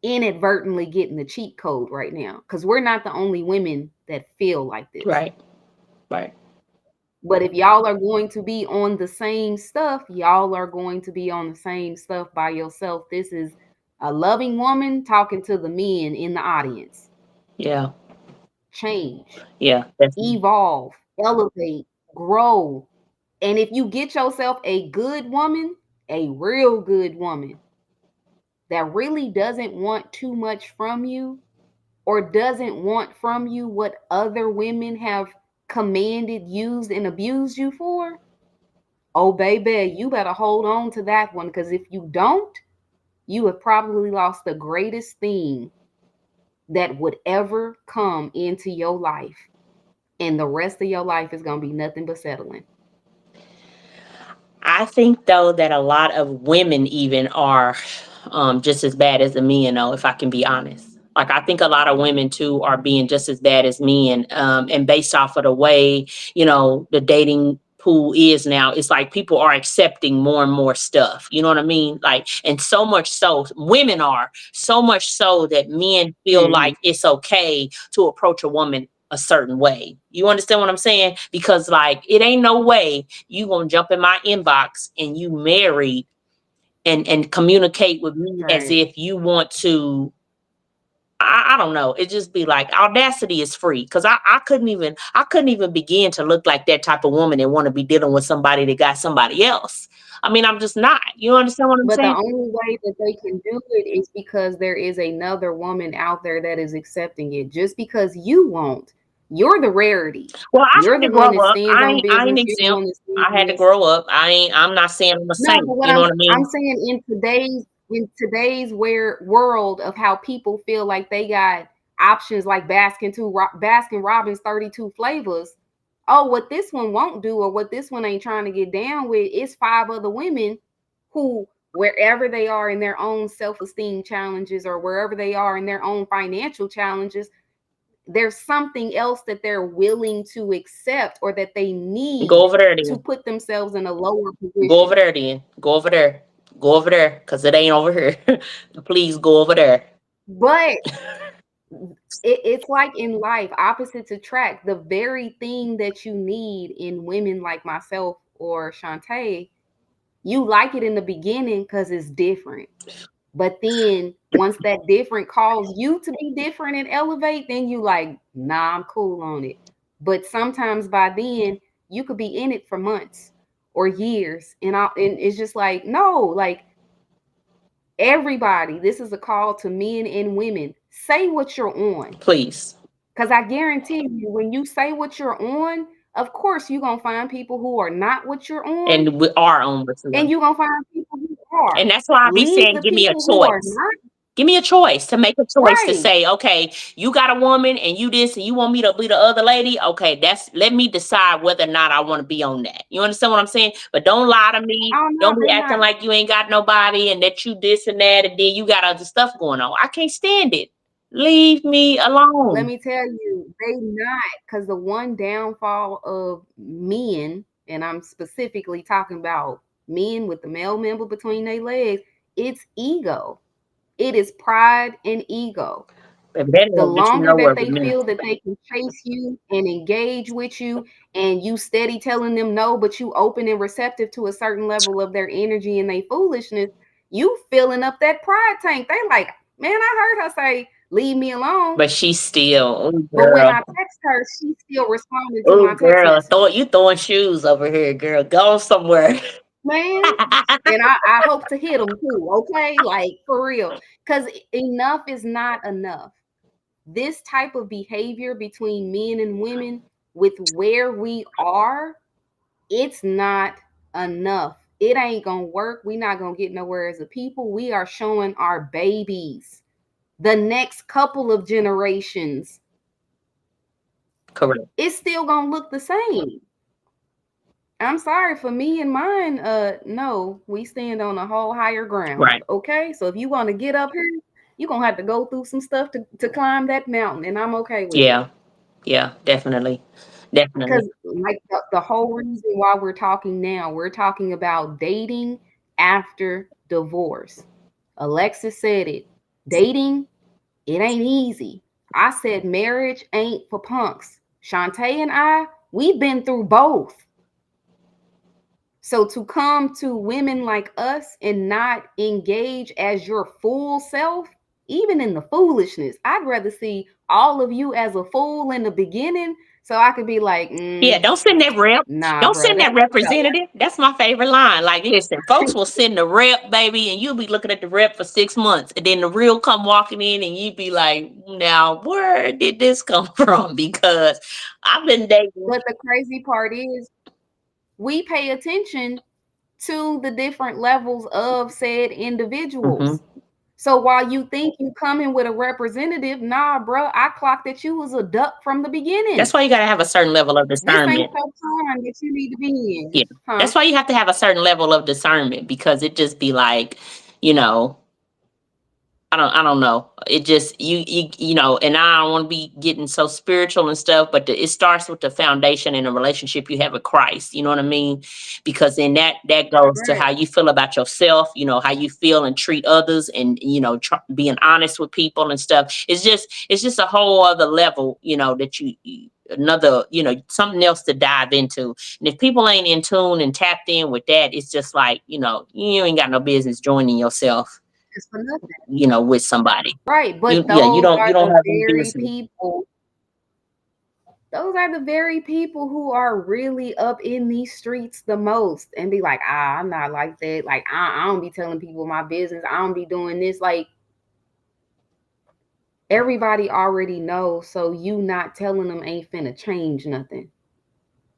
A: inadvertently getting the cheat code right now because we're not the only women that feel like this.
B: Right. Right.
A: But if y'all are going to be on the same stuff, y'all are going to be on the same stuff by yourself. This is a loving woman talking to the men in the audience.
B: Yeah.
A: Change,
B: Yeah. That's
A: evolve, elevate, grow. And if you get yourself a good woman, a real good woman that really doesn't want too much from you or doesn't want from you what other women have commanded, used, and abused you for, oh, baby, you better hold on to that one because if you don't, you have probably lost the greatest thing that would ever come into your life. And the rest of your life is going to be nothing but settling.
B: I think though that a lot of women even are just as bad as the men, though, if I can be honest. Like I think a lot of women too are being just as bad as men, and based off of the way the dating pool is now. It's like people are accepting more and more stuff. You know what I mean? Like, and so much so, women are so much so that men feel
A: Hmm.
B: like it's okay to approach a woman a certain way. You understand what I'm saying? Because like, it ain't no way you gonna jump in my inbox and you married and communicate with me as
A: Right.
B: if you want to. I don't know. It just be like audacity is free because I couldn't even begin to look like that type of woman and want to be dealing with somebody that got somebody else. I mean, I'm just not. You understand what I'm
A: But the
B: saying?
A: only way that they can do it is because there is another woman out there that is accepting it. Just because you won't, you're the rarity.
B: Well, I
A: You're
B: had
A: the
B: to
A: one
B: grow
A: that
B: up.
A: stands
B: I
A: on
B: ain't I ain't
A: business. You're the one
B: exempt.
A: that stands
B: I
A: on
B: had to
A: this.
B: grow up. I'm not saying I'm a
A: No,
B: saint.
A: but what
B: You know what I
A: I'm
B: mean?
A: saying in today's where world of how people feel like they got options like Baskin Robbins 32 flavors. Oh, what this one won't do or what this one ain't trying to get down with is five other women who wherever they are in their own self-esteem challenges or wherever they are in their own financial challenges, there's something else that they're willing to accept or that they
B: Go
A: need
B: over there
A: to
B: then.
A: put themselves in a lower
B: Go over
A: position.
B: there then. Go over there. Go over there because it ain't over here. Please go over there.
A: But it's like in life, opposites attract. The very thing that you need in women like myself or Shantae, you like it in the beginning because it's different. But then once that different calls you to be different and elevate, then you like, nah, I'm cool on it. But sometimes by then you could be in it for months or years. And it's just like, no, like everybody, this is a call to men and women. Say what you're on.
B: Please.
A: Because I guarantee you, when you say what you're on, of course you're gonna find people who are not what you're on,
B: And we are on with
A: and
B: them.
A: you're gonna find people who are.
B: And that's why I be
A: Leave
B: saying,
A: the
B: give me a
A: people who are
B: choice.
A: not
B: Give me a choice to make a choice to
A: right.
B: say, okay, you got a woman and you this and you want me to be the other lady. Okay, that's let me decide whether or not I want to be on that. You understand what I'm saying? But don't lie to me.
A: Oh no,
B: Don't be
A: they
B: acting
A: not.
B: like you ain't got nobody and that you this and that and then you got other stuff going on. I can't stand it. Leave me
A: Let
B: alone.
A: me tell you, they not because the one downfall of men, and I'm specifically talking about men with the male member between their legs, it's ego. It is pride and ego.
B: Baby, that
A: The
B: don't get you
A: longer that
B: nowhere with
A: they
B: me.
A: feel that they can chase you and engage with you, and you steady telling them no, but you open and receptive to a certain level of their energy and their foolishness, you filling up that pride tank. They like, man, I heard her say, leave me alone.
B: But she's still, oh
A: But when
B: girl.
A: I text her, she's still responding to
B: Oh
A: my text
B: girl.
A: message.
B: You throwing shoes over here, girl. Go somewhere.
A: Man, and I hope to hit them too, okay? Like for real. Because enough is not enough. This type of behavior between men and women with where we are, it's not enough. It ain't gonna work. We not gonna get nowhere as a people. We are showing our babies, the next couple of generations,
B: Correct.
A: it's still gonna look the same. I'm sorry for me and mine. No, we stand on a whole higher ground.
B: Right.
A: Okay, so if you want to get up here, you're gonna have to go through some stuff to climb that mountain, and I'm okay with it.
B: Yeah. Yeah. Definitely. Definitely.
A: Because like the whole reason why we're talking now, we're talking about dating after divorce. Alexis said it. Dating, it ain't easy. I said marriage ain't for punks. Shantae and I, we've been through both. So to come to women like us and not engage as your full self, even in the foolishness, I'd rather see all of you as a fool in the beginning so I could be like,
B: Yeah, don't send that rep.
A: nah,
B: Don't
A: bro,
B: send
A: that
B: that representative. That's my favorite line. Like, listen, folks will send the rep, baby, and you'll be looking at the rep for 6 months, and then the real come walking in, and you be like, "Now, where did this come from?" Because I've been dating.
A: but the crazy part is we pay attention to the different levels of said
B: Hmm.
A: individuals. So while you think you coming with a representative, nah, bro, I clocked that you was a duck from the
B: That's
A: beginning.
B: why you got to have a certain level of
A: This ain't
B: discernment.
A: your time that you need to be in,
B: Yeah,
A: huh?
B: that's why you have to have a certain level of discernment because it just be like, you know, I don't know. It just and I don't want to be getting so spiritual and stuff, but it starts with the foundation in the relationship you have with Christ. You know what I mean? Because then that goes to how
A: Right.
B: you feel about yourself. How you feel and treat others, and being honest with people and stuff. It's just a whole other level. That another something else to dive into. And if people ain't in tune and tapped in with that, it's just like you ain't got no business joining yourself
A: It's for nothing.
B: with somebody.
A: Right.
B: You
A: But
B: yeah, you
A: those
B: don't
A: are
B: you don't
A: the
B: have any
A: very
B: business.
A: people. Those are the very people who are really up in these streets the most and be like, I'm not like that. Like, I don't be telling people my business. I don't be doing this. Like, everybody already knows. So you not telling them ain't finna change nothing.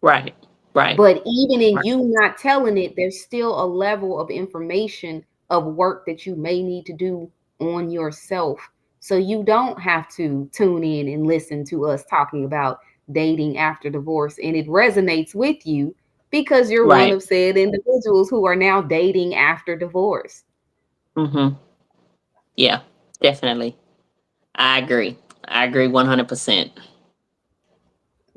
B: Right. Right.
A: But even in
B: Right.
A: you not telling it, there's still a level of information of work that you may need to do on yourself. So you don't have to tune in and listen to us talking about dating after divorce. And it resonates with you because you're one
B: Right.
A: of said individuals who are now dating after divorce.
B: Mm-hmm. Yeah, definitely. I agree. I agree 100%.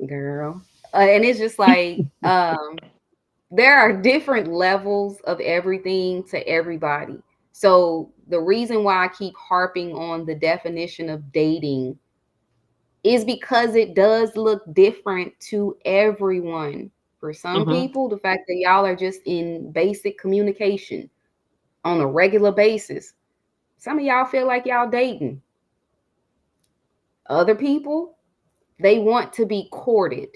A: Girl. And it's just like, there are different levels of everything to everybody. So the reason why I keep harping on the definition of dating is because it does look different to everyone. For some
B: Mm-hmm.
A: people, the fact that y'all are just in basic communication on a regular basis, some of y'all feel like y'all dating. Other people, they want to be courted.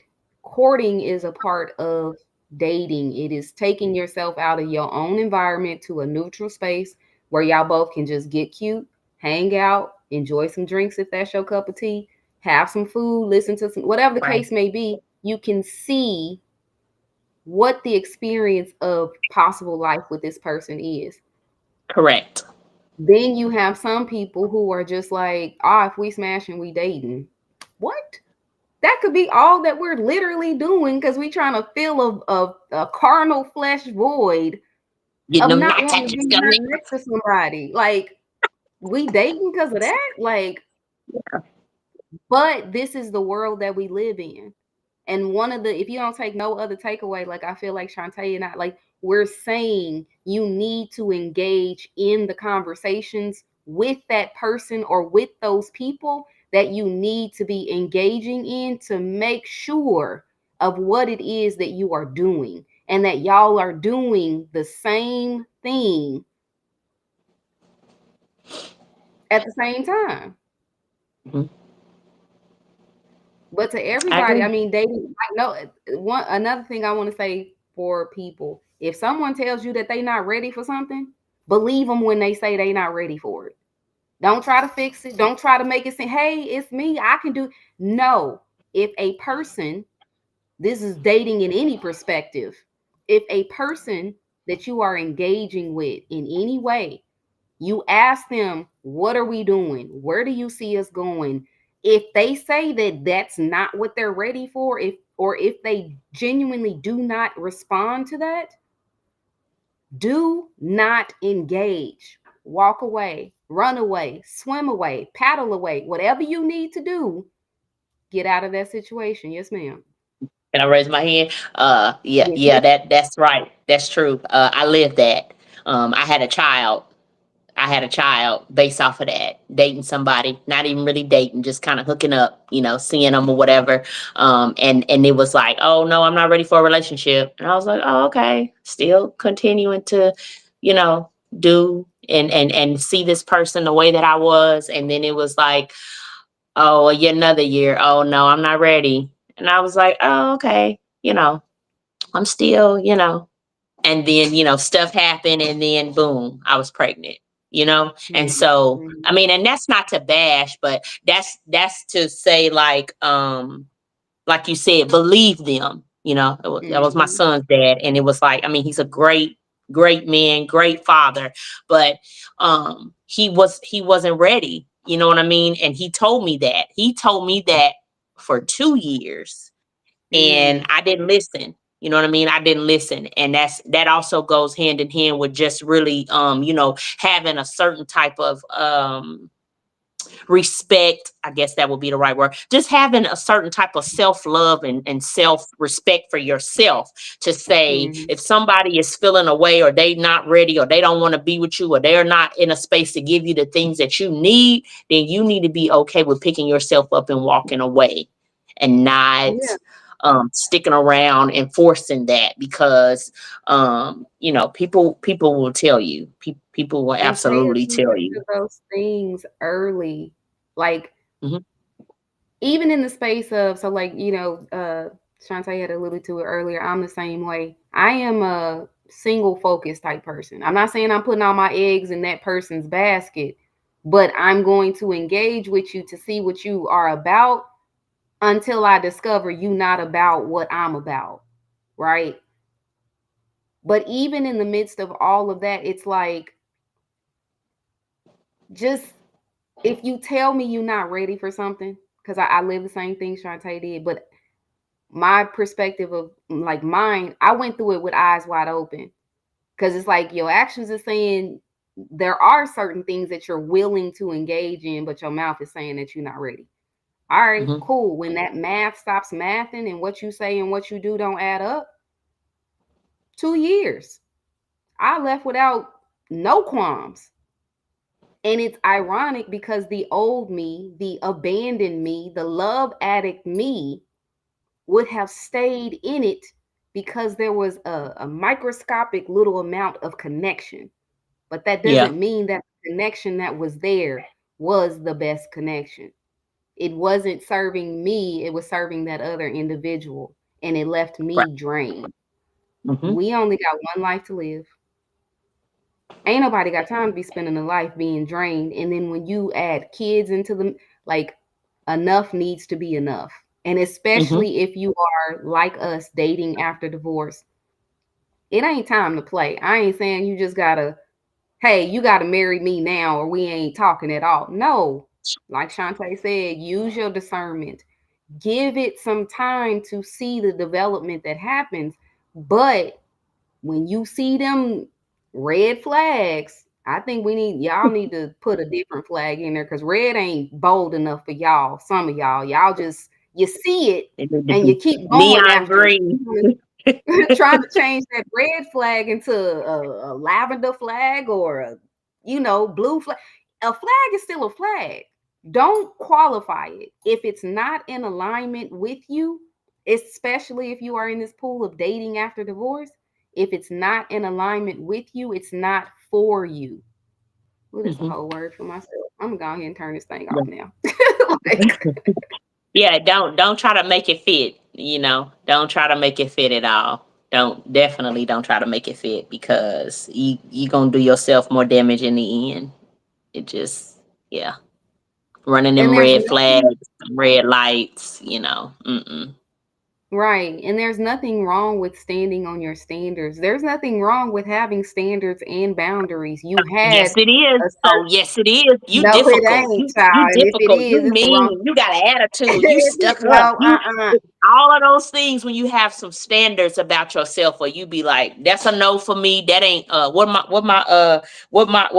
A: Courting is a part of dating. It is taking yourself out of your own environment to a neutral space where y'all both can just get cute, hang out, enjoy some drinks if that's your cup of tea, have some food, listen to some, whatever the
B: Right.
A: case may be. You can see what the experience of possible life with this person is.
B: Correct.
A: Then you have some people who are just like, if we smash and we dating. What? That could be all that we're literally doing because we trying to fill a carnal flesh void
B: Getting
A: of
B: them
A: not
B: nights I
A: wanting to
B: just
A: be
B: got
A: right next to somebody. Like, we dating because of that? Like, but this is the world that we live in. And one of the, if you don't take no other takeaway, like I feel like Shantae and I, like we're saying you need to engage in the conversations with that person or with those people that you need to be engaging in to make sure of what it is that you are doing and that y'all are doing the same thing at the same time.
B: Mhm.
A: But to
B: I
A: everybody, I
B: agree.
A: mean, dating. I know one another thing I want to say for people: if someone tells you that they not ready for something, believe them when they say they not ready for it. Don't try to fix it. Don't try to make it say, "Hey, it's me. I can do." No, if a person, this is dating in any perspective. If a person that you are engaging with in any way, you ask them, what are we doing? Where do you see us going? If they say that that's not what they're ready for, if they genuinely do not respond to that, do not engage. Walk away, run away, swim away, paddle away, whatever you need to do, get out of that situation. Yes, ma'am.
B: Can I raise my hand? Yeah,
A: Yes,
B: yeah, that's right. That's true. I lived that. I had a child. I had a child based off of that, dating somebody, not even really dating, just kind of hooking up, seeing them or whatever. And it was like, oh no, I'm not ready for a relationship. And I was like, oh, okay. Still continuing to, you know, do and see this person the way that I was. And then it was like, oh, yet another year. Oh no, I'm not ready. And I was like, oh, okay, I'm still, and then stuff happened, and then boom, I was pregnant. And so I
A: mm-hmm.
B: mean, and that's not to bash, but that's to say, like you said, believe them. That was my
A: Mm-hmm.
B: son's dad, and it was like, I mean, he's a great man, great father, but he wasn't ready. You know what I mean? And he told me that for 2 years, and
A: Mm-hmm.
B: I didn't listen. You know what I mean? I didn't listen. And that also goes hand in hand with just really, having a certain type of, respect. I guess that would be the right word. Just having a certain type of self-love and self-respect for yourself, to say
A: Hmm.
B: if somebody is feeling away, or they not ready, or they don't want to be with you, or they're not in a space to give you the things that you need, then you need to be okay with picking yourself up and walking away, and not
A: Yeah.
B: sticking around and forcing that, because people will tell you. People will
A: And pay
B: absolutely
A: attention
B: tell
A: to
B: you.
A: those things early. Like,
B: Hmm.
A: even in the space of, so like, Shantae had alluded to it earlier, I'm the same way. I am a single focus type person. I'm not saying I'm putting all my eggs in that person's basket, but I'm going to engage with you to see what you are about until I discover you not about what I'm about, right? But even in the midst of all of that, it's like, just, if you tell me you're not ready for something, because I live the same thing Shantae did, but my perspective of, like, mine, I went through it with eyes wide open, because it's like your actions are saying there are certain things that you're willing to engage in, but your mouth is saying that you're not ready. All right,
B: Hmm.
A: cool. When that math stops mathing and what you say and what you do don't add up, 2 years, I left without no qualms. And it's ironic because the old me, the abandoned me, the love addict me would have stayed in it because there was a microscopic little amount of connection. But that
B: Yeah.
A: doesn't mean that the connection that was there was the best connection. It wasn't serving me, it was serving that other individual. And it left
B: Right.
A: me drained.
B: Hmm.
A: We only got one life to live. Ain't nobody got time to be spending a life being drained. And then when you add kids into the, like, enough needs to be enough. And
B: Hmm.
A: especially if you are like us, dating after divorce, it ain't time to play. I ain't saying you just gotta, hey, you gotta marry me now or we ain't talking at all. No, like Shantae said, use your discernment. Give it some time to see the development that happens. But when you see them red flags, I think y'all need to put a different flag in there, because red ain't bold enough for y'all. Some of y'all just, you see it
B: It need to
A: and you
B: be
A: keep going
B: neon
A: after
B: green.
A: it. Trying to change that red flag into a lavender flag or a, blue flag. A flag is still a flag. Don't qualify it if it's not in alignment with you, especially if you are in this pool of dating after divorce. If it's not in alignment with you, it's not for you. Well, that's a
B: Hmm.
A: whole word for myself. I'm gonna go ahead and turn this thing
B: Yeah.
A: off now. Like,
B: Yeah. Don't try to make it fit. Don't try to make it fit at all. Definitely don't try to make it fit, because you gonna do yourself more damage in the end. It just, yeah, running
A: and
B: them
A: there's
B: red
A: nothing.
B: flags, red lights. Mm-mm.
A: Right. And there's nothing wrong with standing on your standards. There's nothing wrong with having standards and boundaries. You
B: Yes,
A: had
B: it is.
A: a
B: Oh,
A: certain,
B: yes, it is. You
A: no, it
B: difficult.
A: ain't,
B: You
A: child. And if it
B: difficult. You
A: is, it's the wrong.
B: mean. You got an attitude. You stuck up.
A: No,
B: You all of those things. When you have some standards about yourself, or you be like, "That's a no for me. That ain't what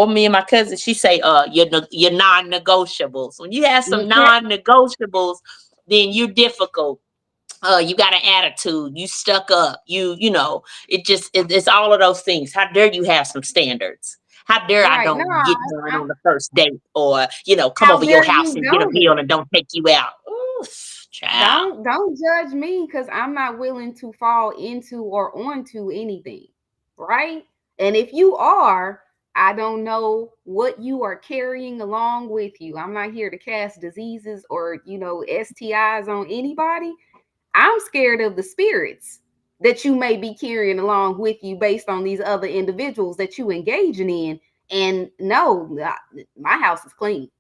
B: me and my cousin, she say, your non-negotiables. When you have some
A: yeah,
B: non-negotiables, then you're difficult. You got an attitude, you stuck up, it's all of those things. How dare you have some standards? How dare I
A: right. No,
B: don't get done on the first date, or come
A: how
B: over your
A: dare
B: house
A: you
B: and get a
A: don't?
B: meal and don't take you out? Oof, child.
A: Don't judge me because I'm not willing to fall into or onto anything, right? And if you are, I don't know what you are carrying along with you. I'm not here to cast diseases or, STIs on anybody. I'm scared of the spirits that you may be carrying along with you based on these other individuals that you engaging in. And no, my house is clean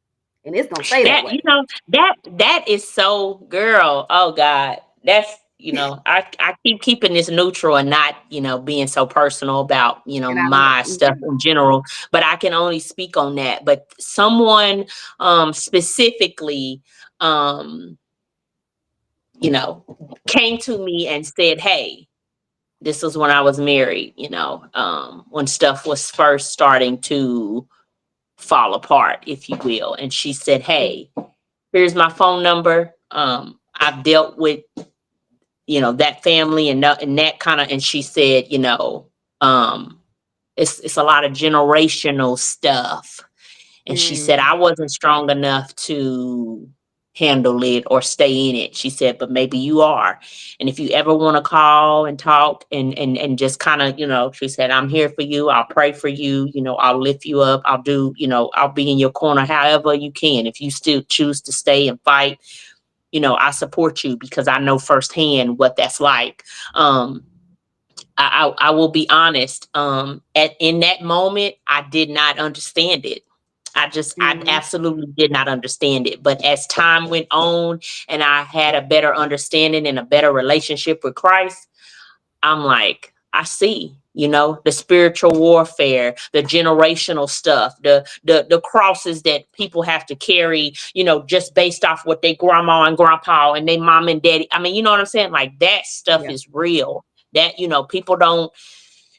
A: and it's gonna stay that
B: That
A: way.
B: that is so, girl. Oh God, that's, I keep keeping this neutral and not, being so personal about,
A: And
B: my
A: I'm,
B: stuff in general. But I can only speak on that. But someone specifically, um, you know, came to me and said, "Hey, this was when I was married, when stuff was first starting to fall apart, if you will. And she said, "Hey, here's my phone number. I've dealt with, that family and that kind of," and she said, um, it's a lot of generational stuff. And she said,
A: Mm,
B: "I wasn't strong enough to handle it or stay in it." She said, "But maybe you are. And if you ever want to call and talk and just kind of, she said, I'm here for you. I'll pray for you. I'll lift you up. I'll do, I'll be in your corner however you can. If you still choose to stay and fight, I support you because I know firsthand what that's like." I will be honest. In that moment, I did not understand it. I
A: mm-hmm.
B: absolutely did not understand it. But as time went on and I had a better understanding and a better relationship with Christ, I'm like, I see, the spiritual warfare, the generational stuff, the crosses that people have to carry, just based off what they grandma and grandpa and they mom and daddy. I mean, you know what I'm saying? Like that stuff
A: Yeah,
B: is real. That, people don't,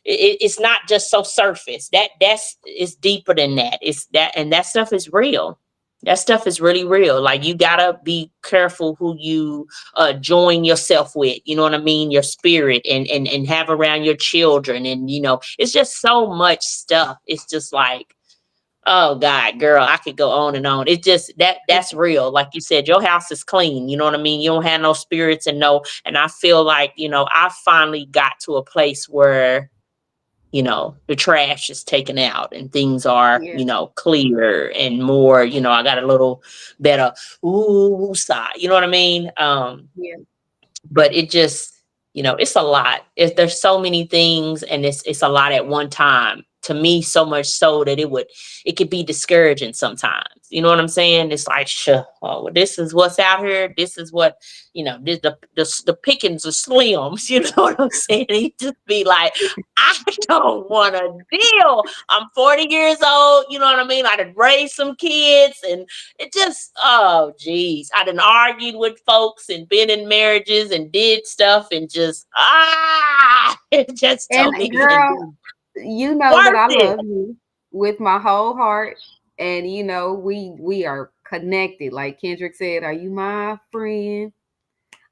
B: it's not just so surface. That's it's deeper than that. It's that, and that stuff is real. That stuff is really real. Like you gotta be careful who you join yourself with. You know what I mean? Your spirit and have around your children, and it's just so much stuff. It's just like, oh God, girl, I could go on and on. It's just that's real. Like you said, your house is clean. You know what I mean? You don't have no spirits and no. And I feel like I finally got to a place where the trash is taken out and things are,
A: yeah,
B: clear and more, I got a little better ooh side, you know what I mean?
A: yeah,
B: But it just, it's a lot. There's so many things and it's a lot at one time. To me, so much so that it could be discouraging sometimes. You know what I'm saying? It's like, sure, oh, well, this is what's out here. This is what, the pickings are slims. You know what I'm saying? You just be like, I don't want to deal. I'm 40 years old. You know what I mean? I done raised some kids and it just, oh geez, I done argued with folks and been in marriages and did stuff and just it just
A: and
B: don't even
A: girl,
B: be
A: you know that
B: worth
A: I
B: it.
A: love you with my whole heart, and we are connected. Like Kendrick said, "Are you my friend?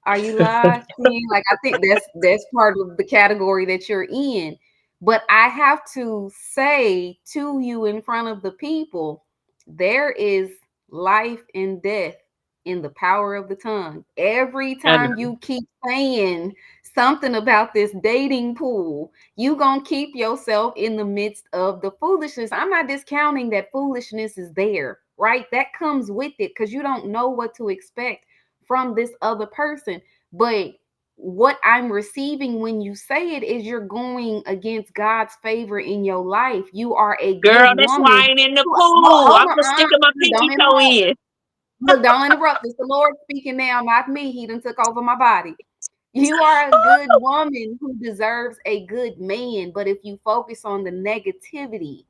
A: Are you lost in?" Like I think that's part of the category that you're in. But I have to say to you in front of the people, there is life and death in the power of the tongue. Every
B: I
A: time
B: know.
A: you keep saying something about this dating pool, you gonna keep yourself in the midst of the foolishness. I'm not discounting that foolishness is there, right? That comes with it because you don't know what to expect from this other person. But what I'm receiving when you say it is you're going against God's favor in your life. You are a good
B: Girl, that's why I
A: woman.
B: ain't in the pool.
A: Hold
B: I'm
A: on,
B: just sticking my
A: don't
B: pinky toe
A: interrupt.
B: in.
A: Look, don't interrupt. It's the Lord speaking now, not me. He done took over my body. You are a good woman who deserves a good man. But if you focus on the negativity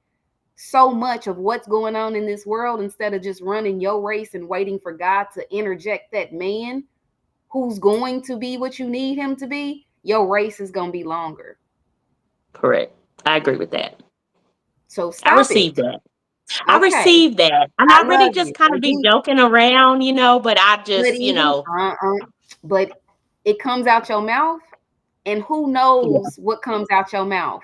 A: so much of what's going on in this world instead of just running your race and waiting for God to interject that man who's going to be what you need him to be, your race is going to be longer.
B: Correct. I agree with that.
A: So
B: I
A: stop
B: received
A: it.
B: that. I
A: Okay.
B: received that. And
A: I
B: I really
A: love
B: just
A: you.
B: kind
A: So
B: of be
A: be,
B: joking around, but I
A: but
B: just,
A: even, but it comes out your mouth, and who
B: yeah,
A: knows what comes out your mouth?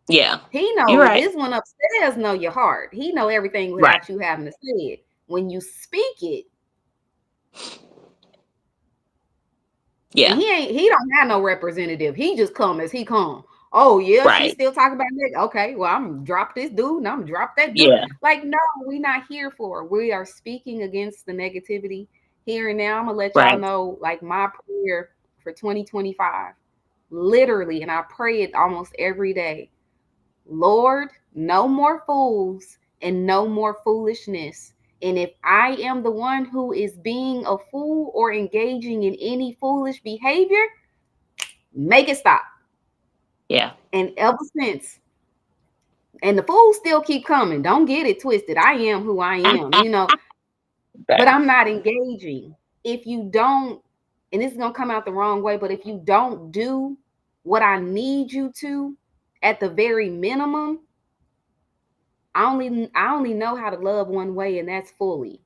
B: yeah.
A: He
B: You're
A: knows.
B: right.
A: This one upstairs know your heart. He know everything
B: Right.
A: without you having to say it. When you speak it, and
B: Yeah.
A: he don't have no representative. He just come as he come. Oh yeah, she
B: Right.
A: still talking about that. Okay, well I'm gonna drop this dude and I'm gonna drop that dude.
B: Yeah.
A: Like no, we not here for. We are speaking against the negativity here and now. I'm gonna let y'all
B: Right.
A: know like my prayer for 2025, literally, and I pray it almost every day. Lord, no more fools and no more foolishness. And if I am the one who is being a fool or engaging in any foolish behavior, make it stop.
B: Yeah.
A: And ever since, and the fools still keep coming. Don't get it twisted. I am who I am, but
B: Right.
A: I'm not engaging. If you don't, and this is going to come out the wrong way, but if you don't do What I need you to, at the very minimum, I only know how to love one way, and that's fully.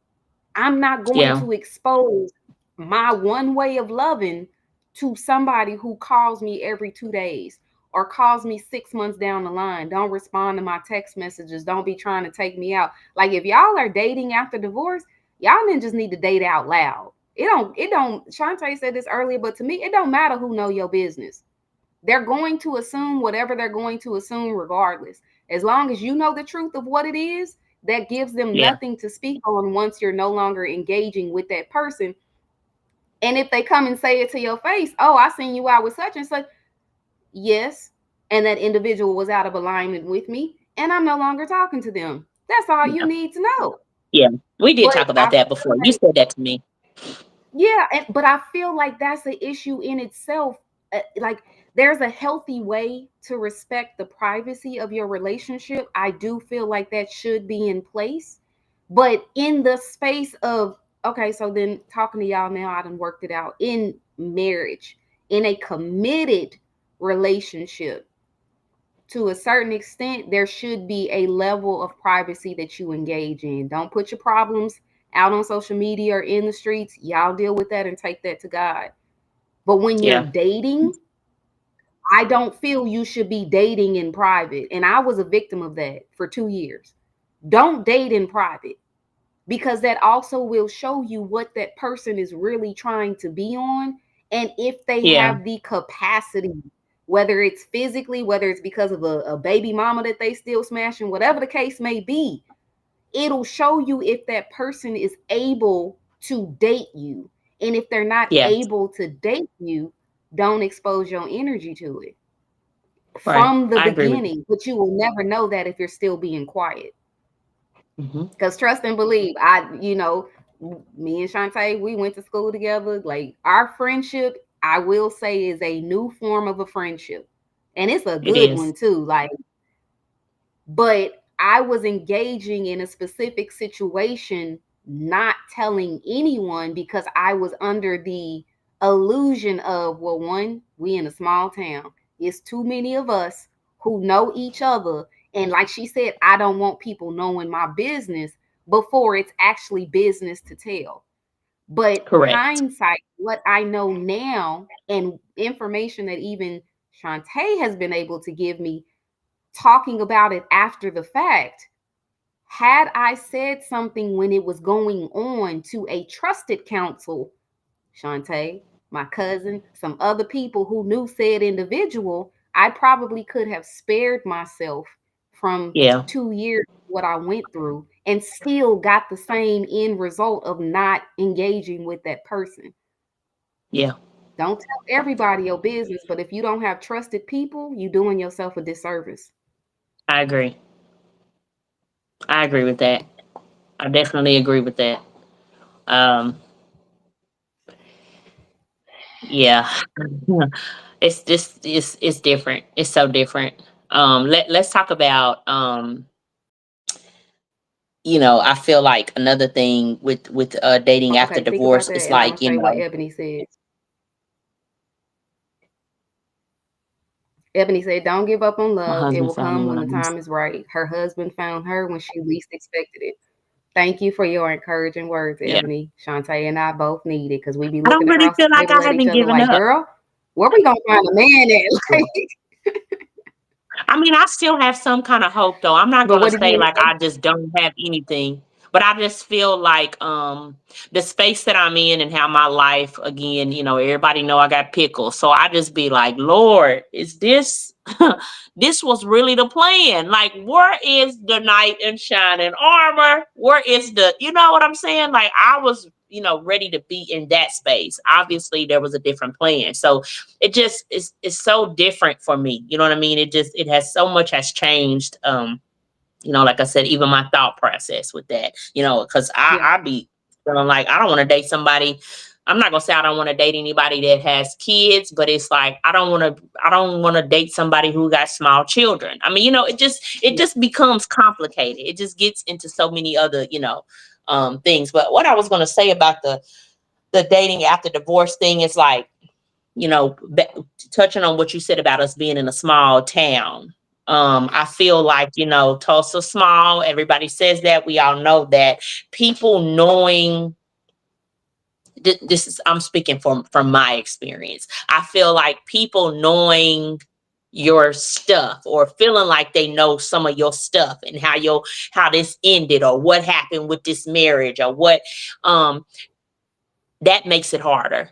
A: I'm not going
B: Yeah.
A: to expose my one way of loving to somebody who calls me every 2 days or calls me 6 months down the line. Don't respond to my text messages. Don't be trying to take me out. Like if y'all are dating after divorce, y'all then just need to date out loud. It don't Shantae said this earlier, but to me, it don't matter who know your business. They're going to assume whatever they're going to assume regardless. As long as you know the truth of what it is, that gives them
B: Yeah.
A: nothing to speak on once you're no longer engaging with that person. And if they come and say it to your face, oh, I seen you out with such and such, yes, and that individual was out of alignment with me, and I'm no longer talking to them. That's all you
B: Yeah.
A: need to know.
B: Yeah. We did
A: But
B: talk about
A: I
B: that
A: feel
B: before. You
A: like,
B: said that to me.
A: yeah, but I feel like that's an issue in itself. Like, there's a healthy way to respect the privacy of your relationship. I do feel like that should be in place. But in the space of, okay, so then talking to y'all now, I done worked it out in marriage, in a committed relationship. To a certain extent, there should be a level of privacy that you engage in. Don't put your problems out on social media or in the streets. Y'all deal with that and take that to God. But when you're
B: Yeah.
A: dating, I don't feel you should be dating in private. And I was a victim of that for 2 years. Don't date in private, because that also will show you what that person is really trying to be on, and if they
B: Yeah.
A: have the capacity, whether it's physically, whether it's because of a baby mama that they still smashing, whatever the case may be, it'll show you if that person is able to date you. And if they're not
B: Yeah.
A: able to date you, don't expose your energy to it
B: Right.
A: from the
B: I agree with you.
A: beginning. But you will never know that if you're still being quiet.
B: Hmm.
A: Because trust and believe, me and Shantae, we went to school together. Like, our friendship, I will say, is a new form of a friendship. And it's a
B: It
A: good
B: is.
A: one too. Like, but I was engaging in a specific situation, not telling anyone because I was under the illusion of, well, one, we in a small town. It's too many of us who know each other. And like she said, I don't want people knowing my business before it's actually business to tell. But
B: Correct.
A: hindsight, what I know now, and information that even Shantae has been able to give me, talking about it after the fact, had I said something when it was going on to a trusted counsel, Shantae, my cousin, some other people who knew said individual, I probably could have spared myself from
B: Yeah.
A: 2 years what I went through and still got the same end result of not engaging with that person.
B: Yeah.
A: Don't tell everybody your business, but if you don't have trusted people, you're doing yourself a disservice.
B: I agree. I agree with that. I definitely agree with that. Um, yeah. It's just it's different. It's so different. Let's talk about I feel like another thing with dating after
A: Okay, think about
B: divorce
A: that,
B: is
A: and I'm gonna
B: like,
A: say what Ebony said. Ebony said, "Don't give up on
B: my
A: love. It
B: husband
A: will
B: found me
A: come
B: when
A: when
B: I
A: the
B: was.
A: time is right." Her husband found her when she least expected it. Thank you for your encouraging words,
B: Yeah.
A: Ebony. Shantae and I both need it because we be
B: I don't
A: looking
B: really
A: across the
B: feel like
A: table
B: I
A: at each
B: haven't
A: other
B: given
A: like,
B: up.
A: girl, where we gonna find a man at? Like,
B: I mean, I still have some kind of hope though. I'm not
A: but
B: gonna
A: what did
B: say
A: you
B: like
A: say?
B: I just don't have anything, but I just feel like the space that I'm in and how my life again, everybody know I got pickles. So I just be like, Lord, is this this was really the plan? Like, where is the knight in shining armor? Where is the what I'm saying? Like I was, ready to be in that space. Obviously there was a different plan. So it just is so different for me. You know what I mean? It has so much has changed. Like I said, even my thought process with that, because
A: Yeah,
B: I be feeling like I don't want to date somebody. I'm not gonna say I don't want to date anybody that has kids, but it's like I don't want to date somebody who got small children. I mean, it
A: yeah,
B: just becomes complicated. It just gets into so many other, things. But what I was gonna say about the dating after divorce thing is like you know, touching on what you said about us being in a small town. I feel like, you know, Tulsa's small. Everybody says that. We all know that. People knowing this is, I'm speaking from my experience. I feel like people knowing your stuff or feeling like they know some of your stuff and how this ended or what happened with this marriage or what, um that makes it harder.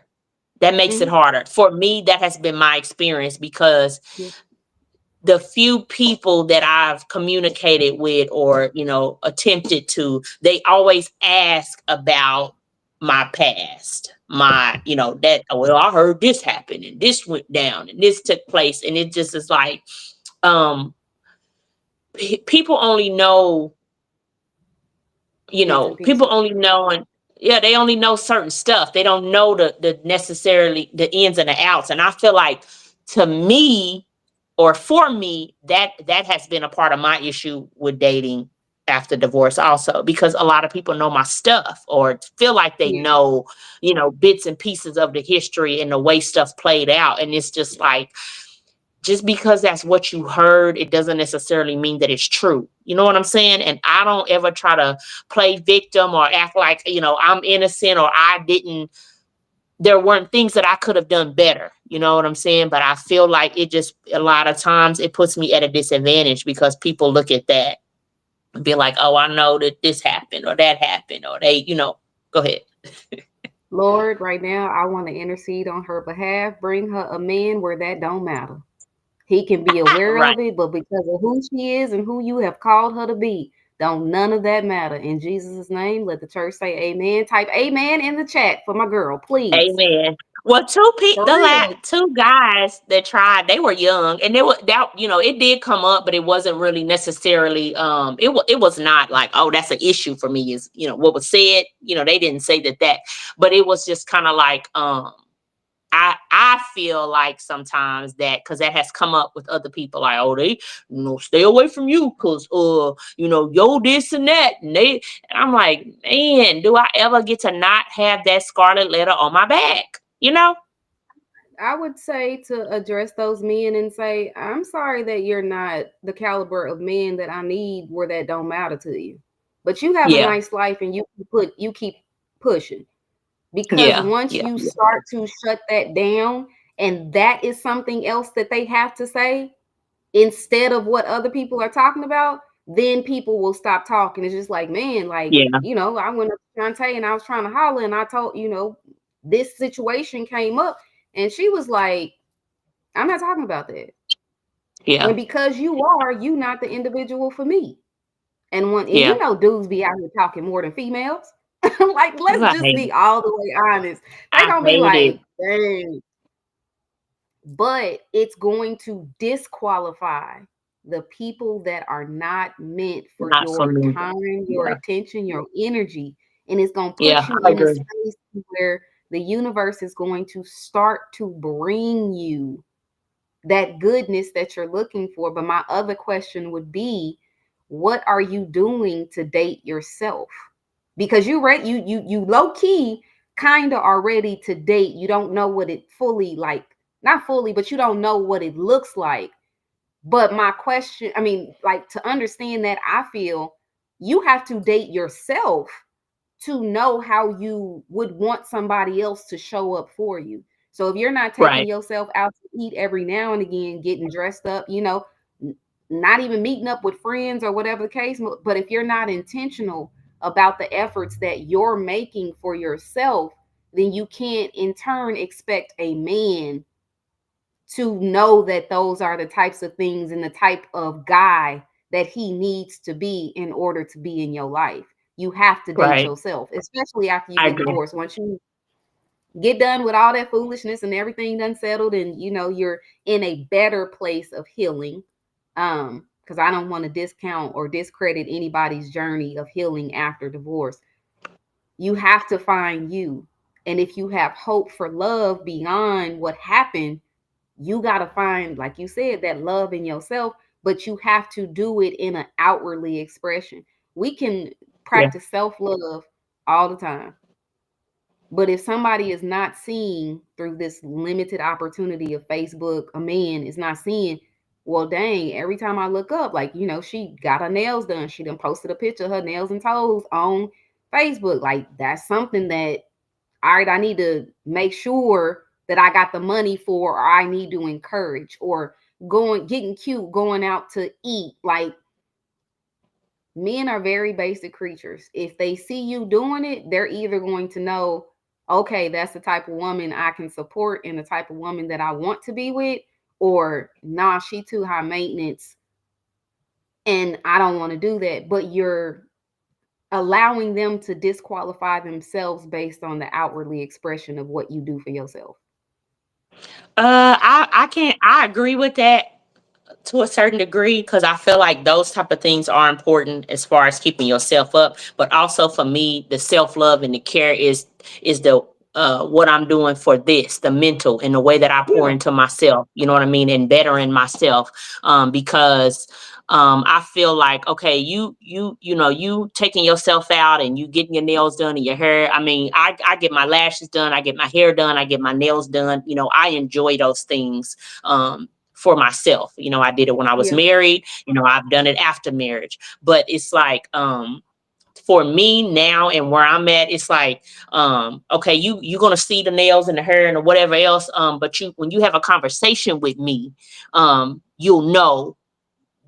B: That makes it
A: Hmm.
B: harder. For me, that has been my experience because
A: Yeah.
B: the few people that I've communicated with or, you know, attempted to, they always ask about my past. My, you know, that, well, I heard this happen and this went down and this took place. And it just is like, um, people only know, you
A: Bits and
B: know, people
A: pieces.
B: only know, and yeah, they only know certain stuff. They don't know the necessarily the ins and the outs. And I feel like, to me, or for me, that has been a part of my issue with dating after divorce also, because a lot of people know my stuff or feel like they
A: Yeah.
B: know, you know, bits and pieces of the history and the way stuff played out. And it's just like, just because that's what you heard, it doesn't necessarily mean that it's true. You know what I'm saying? And I don't ever try to play victim or act like, you know, I'm innocent or I didn't, there weren't things that I could have done better. You know what I'm saying? But I feel like it just, a lot of times it puts me at a disadvantage because people look at that and be like, oh, I know that this happened or that happened, or they, you know, go ahead.
A: Lord, right now, I want to intercede on her behalf. Bring her a man where that don't matter. He can be aware
B: Right.
A: of it, but because of who she is and who you have called her to be, don't none of that matter. In Jesus' name, let the church say amen. Type amen in the chat for my girl, please.
B: Amen. Well,
A: For real.
B: two guys that tried, they were young, and they were that, you know, it did come up, but it wasn't really necessarily, it was not like, oh, that's an issue for me, is, you know, what was said, you know, they didn't say that, but it was just kind of like, I feel like sometimes that, because that has come up with other people, like, oh, they, you know, stay away from you because you know, yo, this and that, and I'm like, man, do I ever get to not have that scarlet letter on my back, you know?
A: I would say to address those men and say, I'm sorry that you're not the caliber of man that I need where that don't matter to you. But you have a
B: Yeah,
A: nice life and you keep pushing. Because
B: yeah,
A: once
B: yeah,
A: you
B: yeah,
A: start to shut that down and that is something else that they have to say instead of what other people are talking about, then people will stop talking. It's just like, man, like,
B: yeah,
A: I went up to Shantae and I was trying to holler and I told, this situation came up and she was like, I'm not talking about that.
B: yeah,
A: And because you not the individual for me. And
B: yeah.
A: dudes be out here talking more than females. Like, let's
B: I
A: just
B: hate
A: be
B: it.
A: all the way honest. They
B: I
A: gonna be
B: hate it.
A: like, dang, but it's going to disqualify the people that are not meant for
B: Not for
A: your
B: me.
A: time, your
B: Yeah,
A: attention, your energy. And it's going to
B: yeah,
A: put you
B: I
A: in a
B: agree.
A: space where the universe is going to start to bring you that goodness that you're looking for. But my other question would be, what are you doing to date yourself? Because you low key kind of are ready to date. You don't know what it fully like, not fully, but you don't know what it looks like. But my question, I mean, like, to understand that, I feel you have to date yourself to know how you would want somebody else to show up for you. So if you're not taking
B: Right,
A: yourself out to eat every now and again, getting dressed up, not even meeting up with friends or whatever the case, but if you're not intentional about the efforts that you're making for yourself, then you can't in turn expect a man to know that those are the types of things and the type of guy that he needs to be in order to be in your life. You have to date
B: right.
A: yourself, especially after you
B: I
A: get
B: agree.
A: divorced. Once you get done with all that foolishness and everything done settled, and you're in a better place of healing. Because I don't want to discount or discredit anybody's journey of healing after divorce. You have to find you. And if you have hope for love beyond what happened, you got to find, like you said, that love in yourself, but you have to do it in an outwardly expression. We can
B: Yeah,
A: practice self-love all the time. But if somebody is not seeing through this limited opportunity of Facebook, a man is not seeing, well, dang, every time I look up, like, she got her nails done. She done posted a picture of her nails and toes on Facebook. Like, that's something that, all right, I need to make sure that I got the money for, or I need to encourage, or getting cute, going out to eat. Like, men are very basic creatures. If they see you doing it, they're either going to know, okay, that's the type of woman I can support and the type of woman that I want to be with, or nah, she too high maintenance and I don't want to do that. But you're allowing them to disqualify themselves based on the outwardly expression of what you do for yourself.
B: I can't. I agree with that to a certain degree because I feel like those type of things are important as far as keeping yourself up. But also for me, the self love and the care is the what I'm doing for this, the mental and the way that I pour
A: Yeah.
B: into myself. You know what I mean, and bettering myself. Because I feel like okay, you taking yourself out and you getting your nails done and your hair. I mean, I get my lashes done, I get my hair done, I get my nails done. You know, I enjoy those things. For myself. You know, I did it when I was
A: Yeah.
B: married, I've done it after marriage. But it's like for me now and where I'm at, it's like okay, you're gonna see the nails and the hair and whatever else. But you when you have a conversation with me, you'll know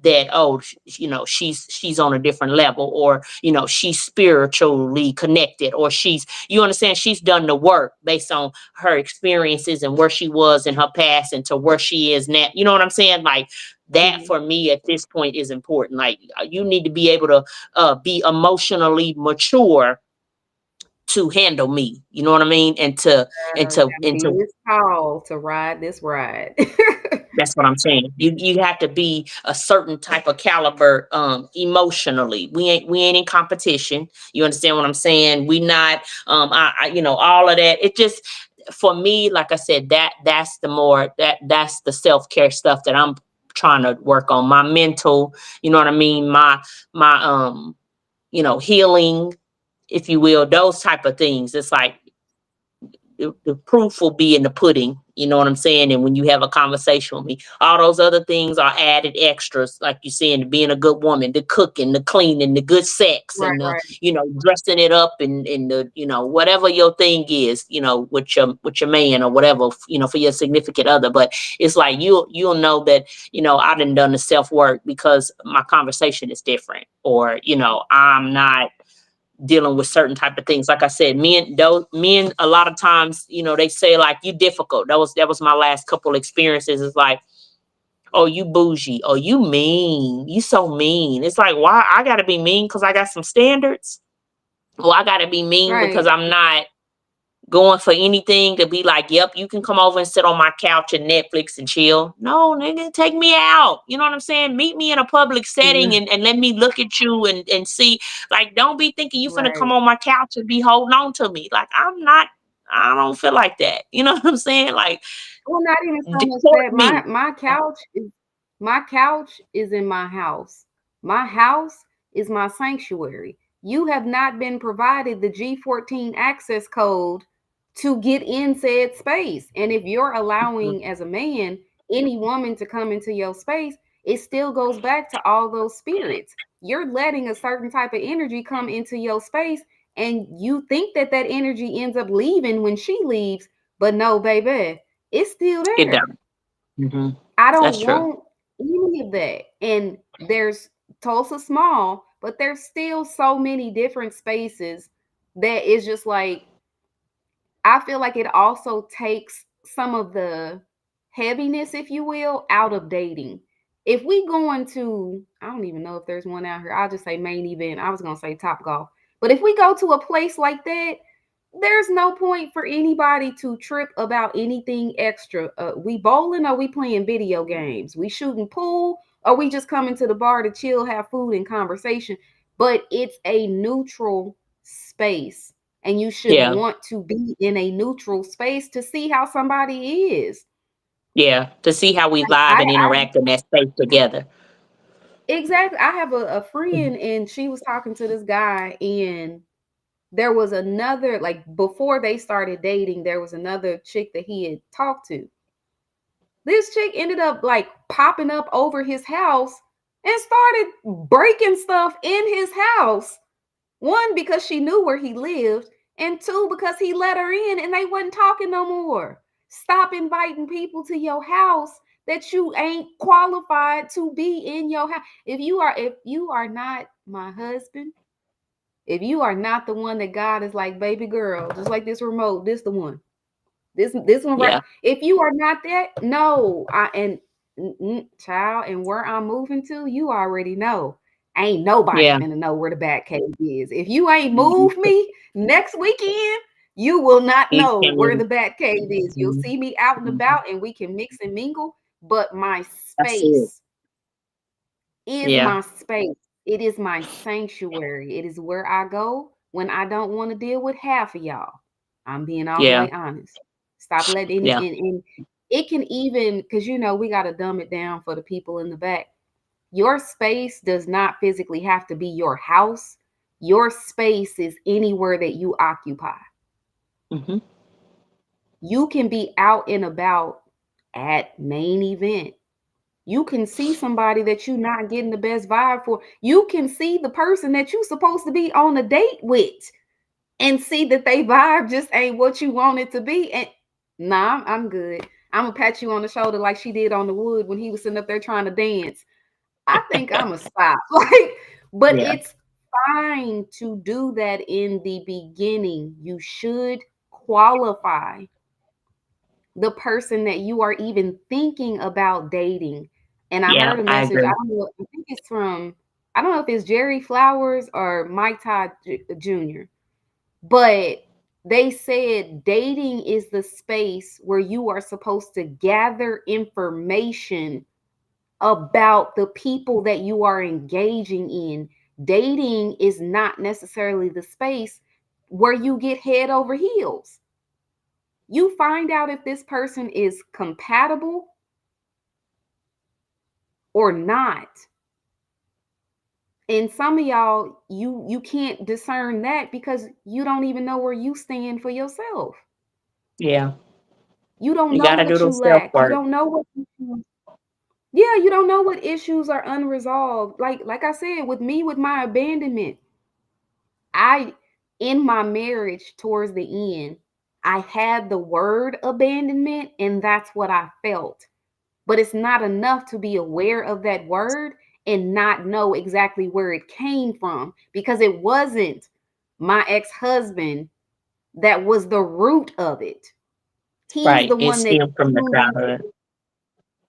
B: that she's on a different level, or she's spiritually connected, or you understand, she's done the work based on her experiences and where she was in her past and to where she is now. You know what I'm saying? Like that
A: Mhm.
B: for me at this point is important. Like you need to be able to be emotionally mature to handle me, you know what I mean, and to and
A: You
B: to
A: gotta
B: and
A: be
B: to
A: this tall to ride this ride.
B: That's what I'm saying. You have to be a certain type of caliber emotionally. We ain't in competition. You understand what I'm saying? We not all of that. It just for me, like I said, that's the self-care stuff that I'm trying to work on. My mental, you know what I mean? My healing, if you will, those type of things. It's like the proof will be in the pudding. You know what I'm saying? And when you have a conversation with me, all those other things are added extras, like you're saying, being a good woman, the cooking, the cleaning, the good sex,
A: Right,
B: and the,
A: right.
B: dressing it up and the, whatever your thing is, with your man or whatever, for your significant other. But it's like you'll know that, I done the self work because my conversation is different, or, I'm not dealing with certain type of things. Like I said, men a lot of times, they say like you difficult. That was my last couple experiences. It's like, oh, you bougie, oh, you mean, you so mean. It's like, why I gotta be mean because I got some standards? Well, I gotta be mean because
A: Right.
B: I'm not going for anything to be like, yep, you can come over and sit on my couch and Netflix and chill. No, nigga, take me out. You know what I'm saying? Meet me in a public setting
A: Yeah.
B: and let me look at you and see. Like, don't be thinking you finna come
A: Right.
B: on my couch and be holding on to me. Like, I don't feel like that. You know what I'm saying? Like,
A: Well, not even so much
B: deport
A: that my
B: me.
A: my couch is my couch is in my house. My house is my sanctuary. You have not been provided the G14 access code to get in said space. And if you're
B: Mhm.
A: allowing as a man any woman to come into your space, it still goes back to all those spirits. You're letting a certain type of energy come into your space and you think that that energy ends up leaving when she leaves, but no, baby, it's still
B: It
A: there.
B: don't. Hmm.
A: I
B: That's
A: don't
B: true.
A: want any of that. And there's Tulsa small, but there's still so many different spaces that is just like, I feel like it also takes some of the heaviness, if you will, out of dating. If we going to, I don't even know if there's one out here. I'll just say main event. I was gonna say Top Golf, but if we go to a place like that, there's no point for anybody to trip about anything extra. We bowling or we playing video games? We shooting pool or we just coming to the bar to chill, have food and conversation? But it's a neutral space, and you should
B: Yeah.
A: want to be in a neutral space to see how somebody is.
B: Yeah. To see how we
A: Like
B: vibe and interact in that space together.
A: exactly. I have a friend, and she was talking to this guy, and there was another, like before they started dating, there was another chick that he had talked to. This chick ended up like popping up over his house and started breaking stuff in his house. One, because she knew where he lived, and two, because he let her in and they wasn't talking no more. Stop inviting people to your house that you ain't qualified to be in your house. If you are not my husband, if you are not the one that God is like, baby girl, just like this remote, this the one. This one right.
B: Yeah.
A: If you are not that, no. Child, and where I'm moving to, you already know. Ain't nobody
B: Yeah.
A: finna know where the Bat Cave is. If you ain't
B: You
A: moved me next weekend, you will not
B: you
A: know where
B: can.
A: the Bat Cave is. You'll
B: Mhm,
A: see me out and
B: mhm.
A: about, and we can mix and mingle. But my
B: That's it.
A: space is
B: Yeah.
A: my space. It is my sanctuary. It is where I go when I don't want to deal with half of y'all. I'm being all the
B: Yeah.
A: way honest. Stop letting
B: Yeah.
A: and it can even, because we got to dumb it down for the people in the back. Your space does not physically have to be your house. Your space is anywhere that you occupy.
B: Hmm.
A: You can be out and about at main event. You can see somebody that you're not getting the best vibe for. You can see the person that you're supposed to be on a date with and see that they vibe just ain't what you want it to be. And nah, I'm good. I'm gonna pat you on the shoulder like she did on the wood when he was sitting up there trying to dance. I think I'm a stop. Like, but
B: Yeah.
A: it's fine to do that in the beginning. You should qualify the person that you are even thinking about dating. And I
B: Yeah.
A: heard a
B: I
A: message. I
B: agree.
A: don't know. I think it's from. I don't know if it's Jerry Flowers or Mike Todd Jr. But they said dating is the space where you are supposed to gather information about the people that you are engaging in. Dating is not necessarily the space where you get head over heels. You find out if this person is compatible or not. And some of y'all, you can't discern that because you don't even know where you stand for yourself.
B: Yeah.
A: You don't
B: You
A: know
B: got to do
A: what
B: the
A: you
B: self
A: lack. You
B: work.
A: don't know what issues, yeah, you don't know what issues are unresolved. Like I said, with me with my abandonment, I in my marriage towards the end, I had the word abandonment and that's what I felt. But it's not enough to be aware of that word and not know exactly where it came from because it wasn't my ex-husband that was the root of it. He's
B: Right.
A: the
B: It
A: one that
B: stemmed from the childhood.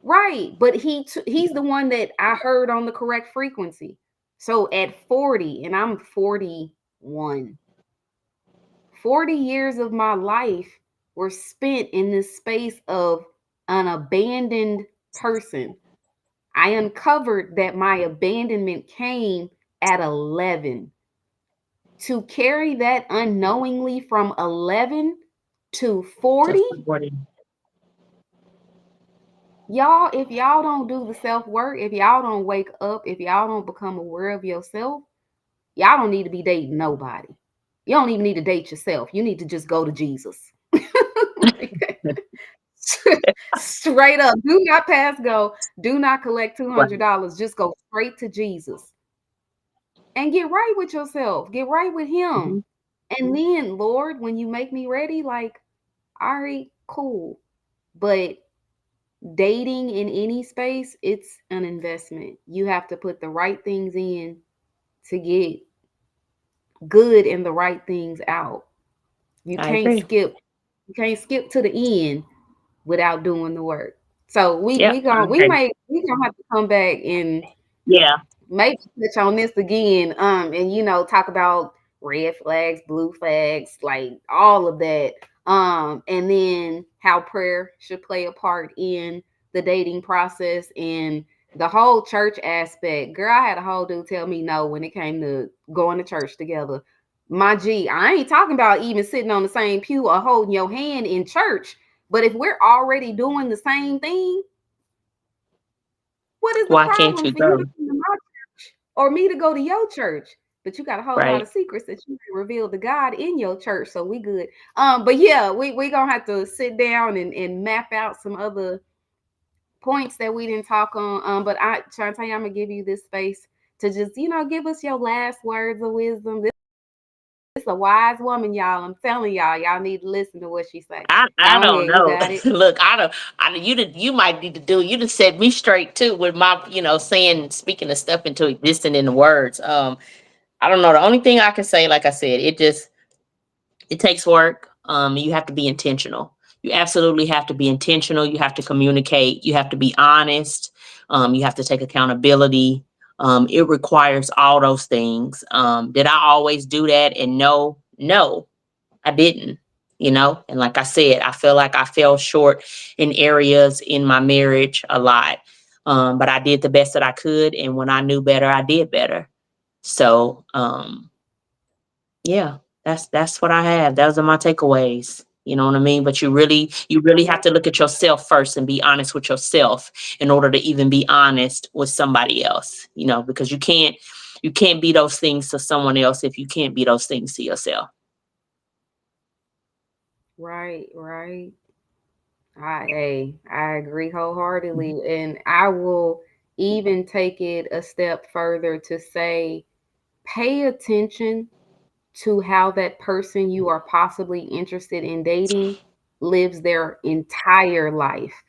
A: right, but he's the one that I heard on the correct frequency. So at 40 and I'm 41, 40 years of my life were spent in this space of an abandoned person. I uncovered that my abandonment came at 11. To carry that unknowingly from 11 to
B: Just
A: 40,
B: supporting.
A: y'all, if y'all don't do the self work, if y'all don't wake up, if y'all don't become aware of yourself, y'all don't need to be dating nobody. You don't even need to date yourself. You need to just go to Jesus. Like, straight up. Do not pass go. Do not collect
B: Right.
A: $200. Just go straight to Jesus and get right with yourself. Get right with Him.
B: Hmm.
A: And then, Lord, when you make me ready, like, all right, cool. But dating in any space, it's an investment. You have to put the right things in to get good and the right things out. You
B: I
A: can't
B: agree.
A: skip. You can't skip to the end without doing the work. So we
B: Yep.
A: we
B: I
A: going we
B: agree.
A: may we gonna have to come back and
B: Yeah.
A: maybe touch on this again. And talk about red flags, blue flags, like all of that. And then how prayer should play a part in the dating process and the whole church aspect. Girl, I had a whole dude tell me no when it came to going to church together. My G, I ain't talking about even sitting on the same pew or holding your hand in church. But if we're already doing the same thing, what is the
B: Why can't
A: problem
B: you
A: for you to
B: go?
A: come to my church or me to go to your church? but you got a whole lot of
B: Right.
A: secrets that you can reveal to God in your church. So we good. But yeah, we gonna have to sit down and map out some other points that we didn't talk on. But ShonTa, I'm gonna give you this space to just, give us your last words of wisdom. This is a wise woman, y'all. I'm telling y'all need to listen to what she say.
B: I
A: Go
B: don't
A: ahead, you
B: know.
A: got it.
B: Look, you might need to do. You just set me straight too with my saying speaking the stuff into existence in the words. I don't know. The only thing I can say, like I said, it takes work. You have to be intentional. You absolutely have to be intentional. You have to communicate. You have to be honest. You have to take accountability. It requires all those things. Did I always do that? And no, I didn't. And like I said, I feel like I fell short in areas in my marriage a lot. But I did the best that I could. And when I knew better, I did better. So, yeah, that's what I have. Those are my takeaways. You know what I mean? But you really have to look at yourself first and be honest with yourself in order to even be honest with somebody else. Because you can't be those things to someone else if you can't be those things to yourself.
A: Right, right. I agree wholeheartedly,
B: Mhm.
A: and I will even take it a step further to say, pay attention to how that person you are possibly interested in dating lives their entire life,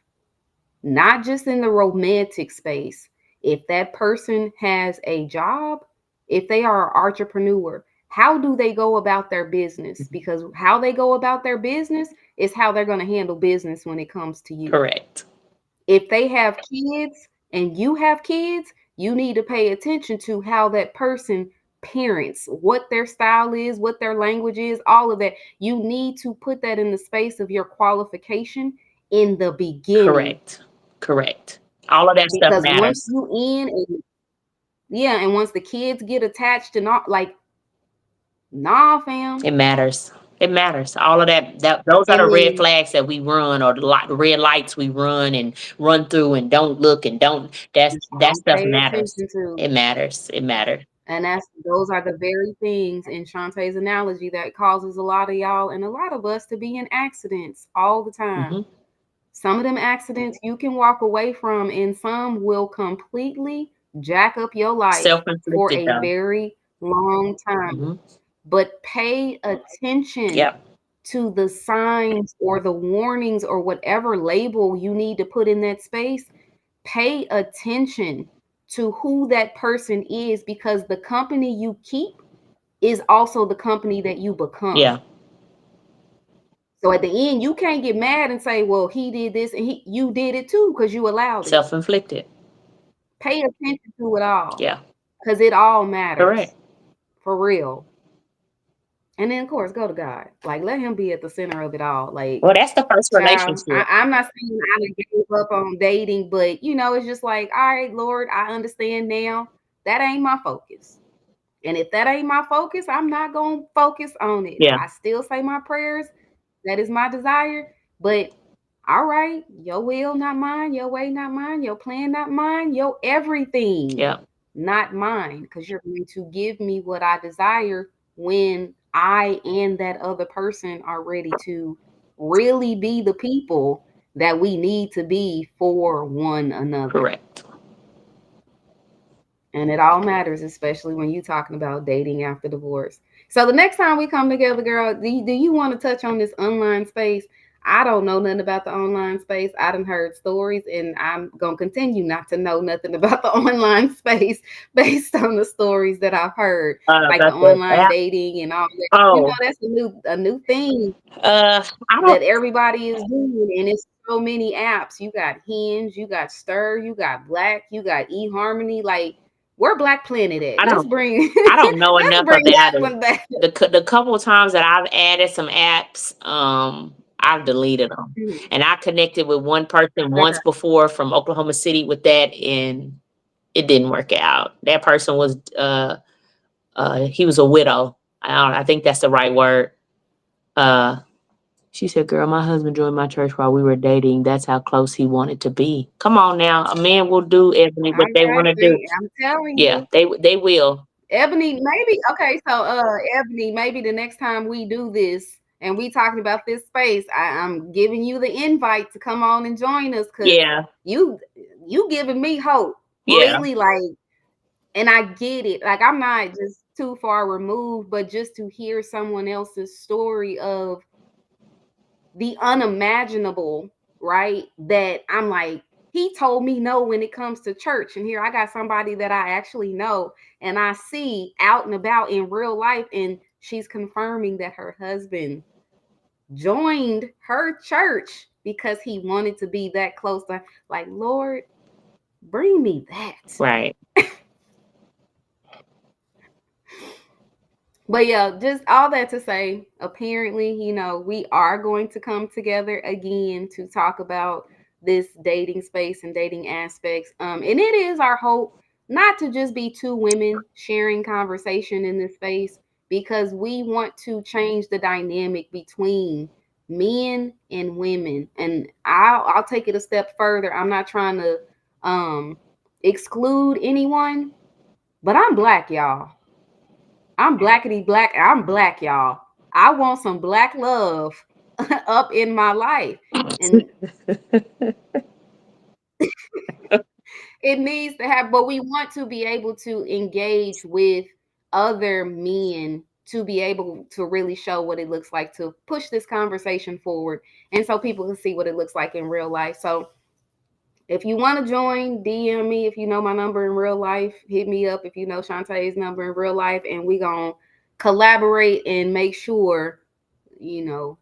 A: not just in the romantic space. If that person has a job, if they are an entrepreneur, how do they go about their business?
B: Mhm.
A: Because how they go about their business is how they're going to handle business when it comes to you.
B: Correct.
A: If they have kids and you have kids, you need to pay attention to how that person parents, what their style is, what their language is, all of that. You need to put that in the space of your qualification in the beginning,
B: Correct. Correct. All of that stuff
A: because once
B: matters.
A: you in and yeah, and once the kids get attached and not like, nah, fam.
B: It matters. It matters. All of that those are
A: And
B: the red
A: then
B: flags that we run, or the red lights we run through and don't look and don't. That
A: don't
B: stuff
A: pay
B: matters.
A: attention to.
B: It matters. It matters.
A: And those are the very things in Shantae's analogy that causes a lot of y'all and a lot of us to be in accidents all the time.
B: Hmm.
A: Some of them accidents you can walk away from, and some will completely jack up your life
B: Self
A: for
B: inflicted
A: a
B: though.
A: very long time.
B: Hmm.
A: But pay attention
B: Yep.
A: to the signs or the warnings or whatever label you need to put in that space. Pay attention to who that person is, because the company you keep is also the company that you become.
B: Yeah.
A: So at the end, you can't get mad and say, "Well, he did this and you did it too because you allowed it."
B: Self inflicted.
A: Pay attention to it all,
B: Yeah.
A: because it all matters
B: Correct.
A: for real. And then, of course, go to God. Like, let Him be at the center of it all. Like,
B: Well, that's the first
A: child,
B: relationship.
A: I'm not saying I done gave up on dating, but it's just like, all right, Lord, I understand now. That ain't my focus. And if that ain't my focus, I'm not going to focus on it.
B: Yeah.
A: I still say my prayers. That is my desire. But all right, your will, not mine. Your way, not mine. Your plan, not mine. Your everything,
B: Yeah.
A: not mine. Because you're going to give me what I desire when I and that other person are ready to really be the people that we need to be for one another.
B: Correct.
A: And it all matters, especially when you're talking about dating after divorce. So the next time we come together, girl, do you want to touch on this online space? I don't know nothing about the online space. I done heard stories, and I'm gonna continue not to know nothing about the online space based on the stories that I've heard, like the
B: About the
A: online
B: app.
A: dating and all that.
B: Oh,
A: That's a new thing
B: I don't.
A: that everybody is doing, and it's so many apps. You got Hinge, you got Stir, you got Black, you got eHarmony. Like, where Black Planet at?
B: I
A: Let's
B: don't.
A: bring
B: I don't know
A: let's
B: enough
A: bring that
B: about it.
A: one back.
B: The couple of times that I've added some apps, I've deleted them.
A: Mhm.
B: And I connected with one person once
A: Okay.
B: before from Oklahoma City with that, and it didn't work out. That person was he was a widow. I think that's the right word. Uh, she said, "Girl, my husband joined my church while we were dating. That's how close he wanted to be." Come on now, a man will do every
A: I
B: what they
A: got
B: want to do.
A: you. I'm telling
B: Yeah,
A: you.
B: they will.
A: Ebony, maybe okay. So, Ebony, maybe the next time we do this and we talking about this space, I'm giving you the invite to come on and join us because
B: Yeah,
A: you you giving me hope,
B: yeah,
A: really, like, and I get it. Like, I'm not just too far removed, but just to hear someone else's story of the unimaginable, right? That I'm like, he told me no when it comes to church. And here I got somebody that I actually know and I see out and about in real life. And she's confirming that her husband joined her church because he wanted to be that close to, like, Lord, bring me that.
B: right.
A: But yeah, just all that to say, apparently, we are going to come together again to talk about this dating space and dating aspects. And it is our hope not to just be two women sharing conversation in this space, because we want to change the dynamic between men and women. And I'll take it a step further. I'm not trying to um exclude anyone, but I'm black, y'all. I'm blackety black. I'm black, y'all. I want some black love up in my life. And it needs to have, but we want to be able to engage with other men to be able to really show what it looks like to push this conversation forward. And so people can see what it looks like in real life. So if you want to join, DM me. If you know my number in real life, hit me up. If you know Shantae's number in real life, and we gonna collaborate and make sure, you know,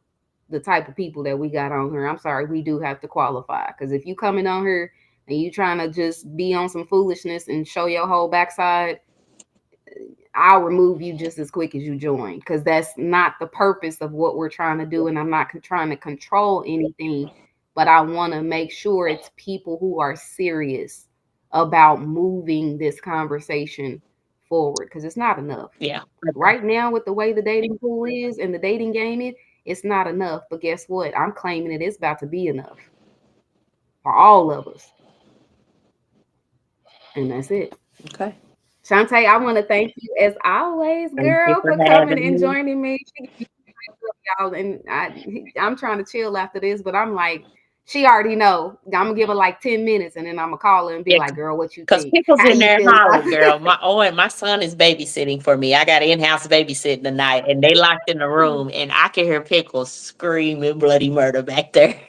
A: the type of people that we got on here. I'm sorry, we do have to qualify, because if you coming on here and you trying to just be on some foolishness and show your whole backside, I'll remove you just as quick as you join, because that's not the purpose of what we're trying to do. And I'm not trying to control anything, but I want to make sure it's people who are serious about moving this conversation forward, because it's not enough.
B: Yeah.
A: Right now, with the way the dating pool is and the dating game is, it's not enough. But guess what? I'm claiming it is about to be enough for all of us. And that's it.
B: Okay.
A: Shantae, I want to thank you as always,
B: Thank you
A: girl,
B: for
A: for coming
B: having
A: and
B: me.
A: joining me. Y'all, and I'm trying to chill after this, but I'm like, she already know. I'm gonna give her like 10 minutes, and then I'm gonna call her and be
B: Yeah,
A: like, "Girl, what you
B: because
A: think?
B: Pickle's
A: How
B: in
A: you
B: there
A: feel about
B: hollering,
A: it?"
B: girl. And my son is babysitting for me. I got in-house babysitting tonight, and they locked in the room, and I can hear Pickles screaming bloody murder back there.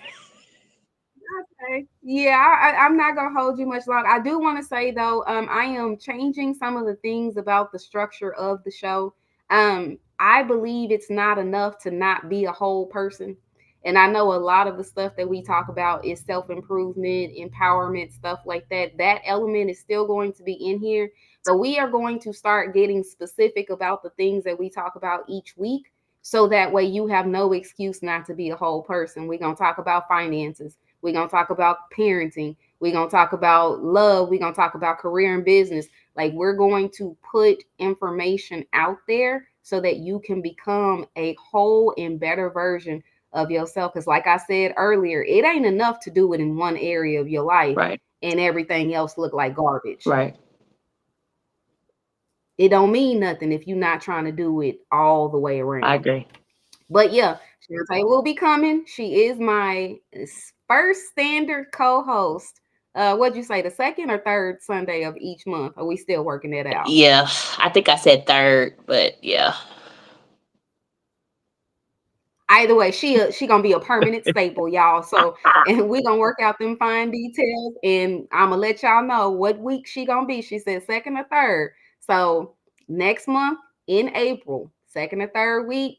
A: Okay. Yeah, I'm not gonna hold you much longer. I do want to say though, I am changing some of the things about the structure of the show. I believe it's not enough to not be a whole person, and I know a lot of the stuff that we talk about is self improvement, empowerment, stuff like that. That element is still going to be in here, but we are going to start getting specific about the things that we talk about each week. So that way you have no excuse not to be a whole person. We're going to talk about finances. We're going to talk about parenting. We're going to talk about love. We're going to talk about career and business. Like, we're going to put information out there so that you can become a whole and better version of yourself. Because, like I said earlier, it ain't enough to do it in one area of your life
B: Right,
A: and everything else look like garbage.
B: right.
A: It don't mean nothing if you're not trying to do it all the way
B: I
A: around.
B: agree.
A: But yeah, Shantae will be coming. She is my first standard co-host. What'd you say, the second or third Sunday of each month? Are we still working that out?
B: Yeah, I think I said third, but yeah.
A: Either way, she gonna be a permanent staple, y'all. So, and we gonna work out them fine details, and I'm gonna let y'all know what week she gonna be. She said second or third. So next month in April, second or third week,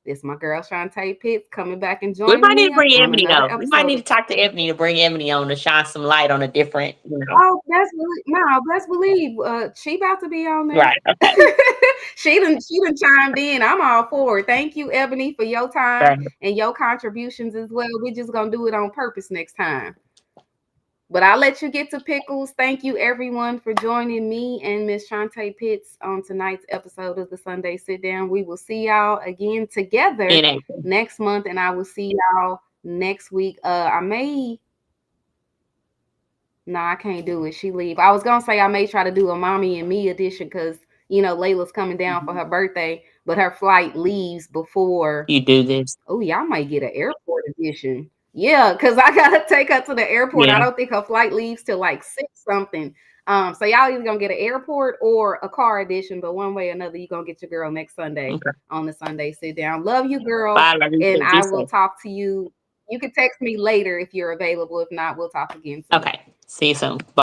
A: this my girl Shantae Pitts coming back and
B: We might
A: joining
B: need to
A: me
B: bring
A: on
B: Ebony
A: another
B: though. We might
A: episode
B: need
A: of.
B: to talk to Ebony to bring Ebony on to shine some light on a different.
A: Oh, best believe, she about to be on there.
B: Right. Okay.
A: She done chimed in. I'm all for it. Thank you, Ebony, for your time
B: Right.
A: and your contributions as well. We're just gonna do it on purpose next time. But I'll let you get to pickles. Thank you, everyone, for joining me and Miss Shantae Pitts on tonight's episode of the Sunday Sit Down. We will see y'all again together
B: In April.
A: next month, and I will see y'all next week. I may No, I can't do it. She leave. I was gonna say I may try to do a mommy and me edition because Layla's coming down for
B: Mhm.
A: her birthday, but her flight leaves before.
B: You do this.
A: Oh, y'all might get an airport edition. Yeah, because I gotta take her to the airport. I
B: Yeah.
A: don't think her flight leaves till like 6 something. So y'all either gonna get an airport or a car edition, but one way or another, you're gonna get your girl next Sunday
B: Okay.
A: on the Sunday sit down. Love you, girl.
B: Bye, Larissa.
A: And
B: Be
A: I will
B: safe.
A: talk to you. You can text me later if you're available. If not, we'll talk again soon.
B: Okay. See you soon.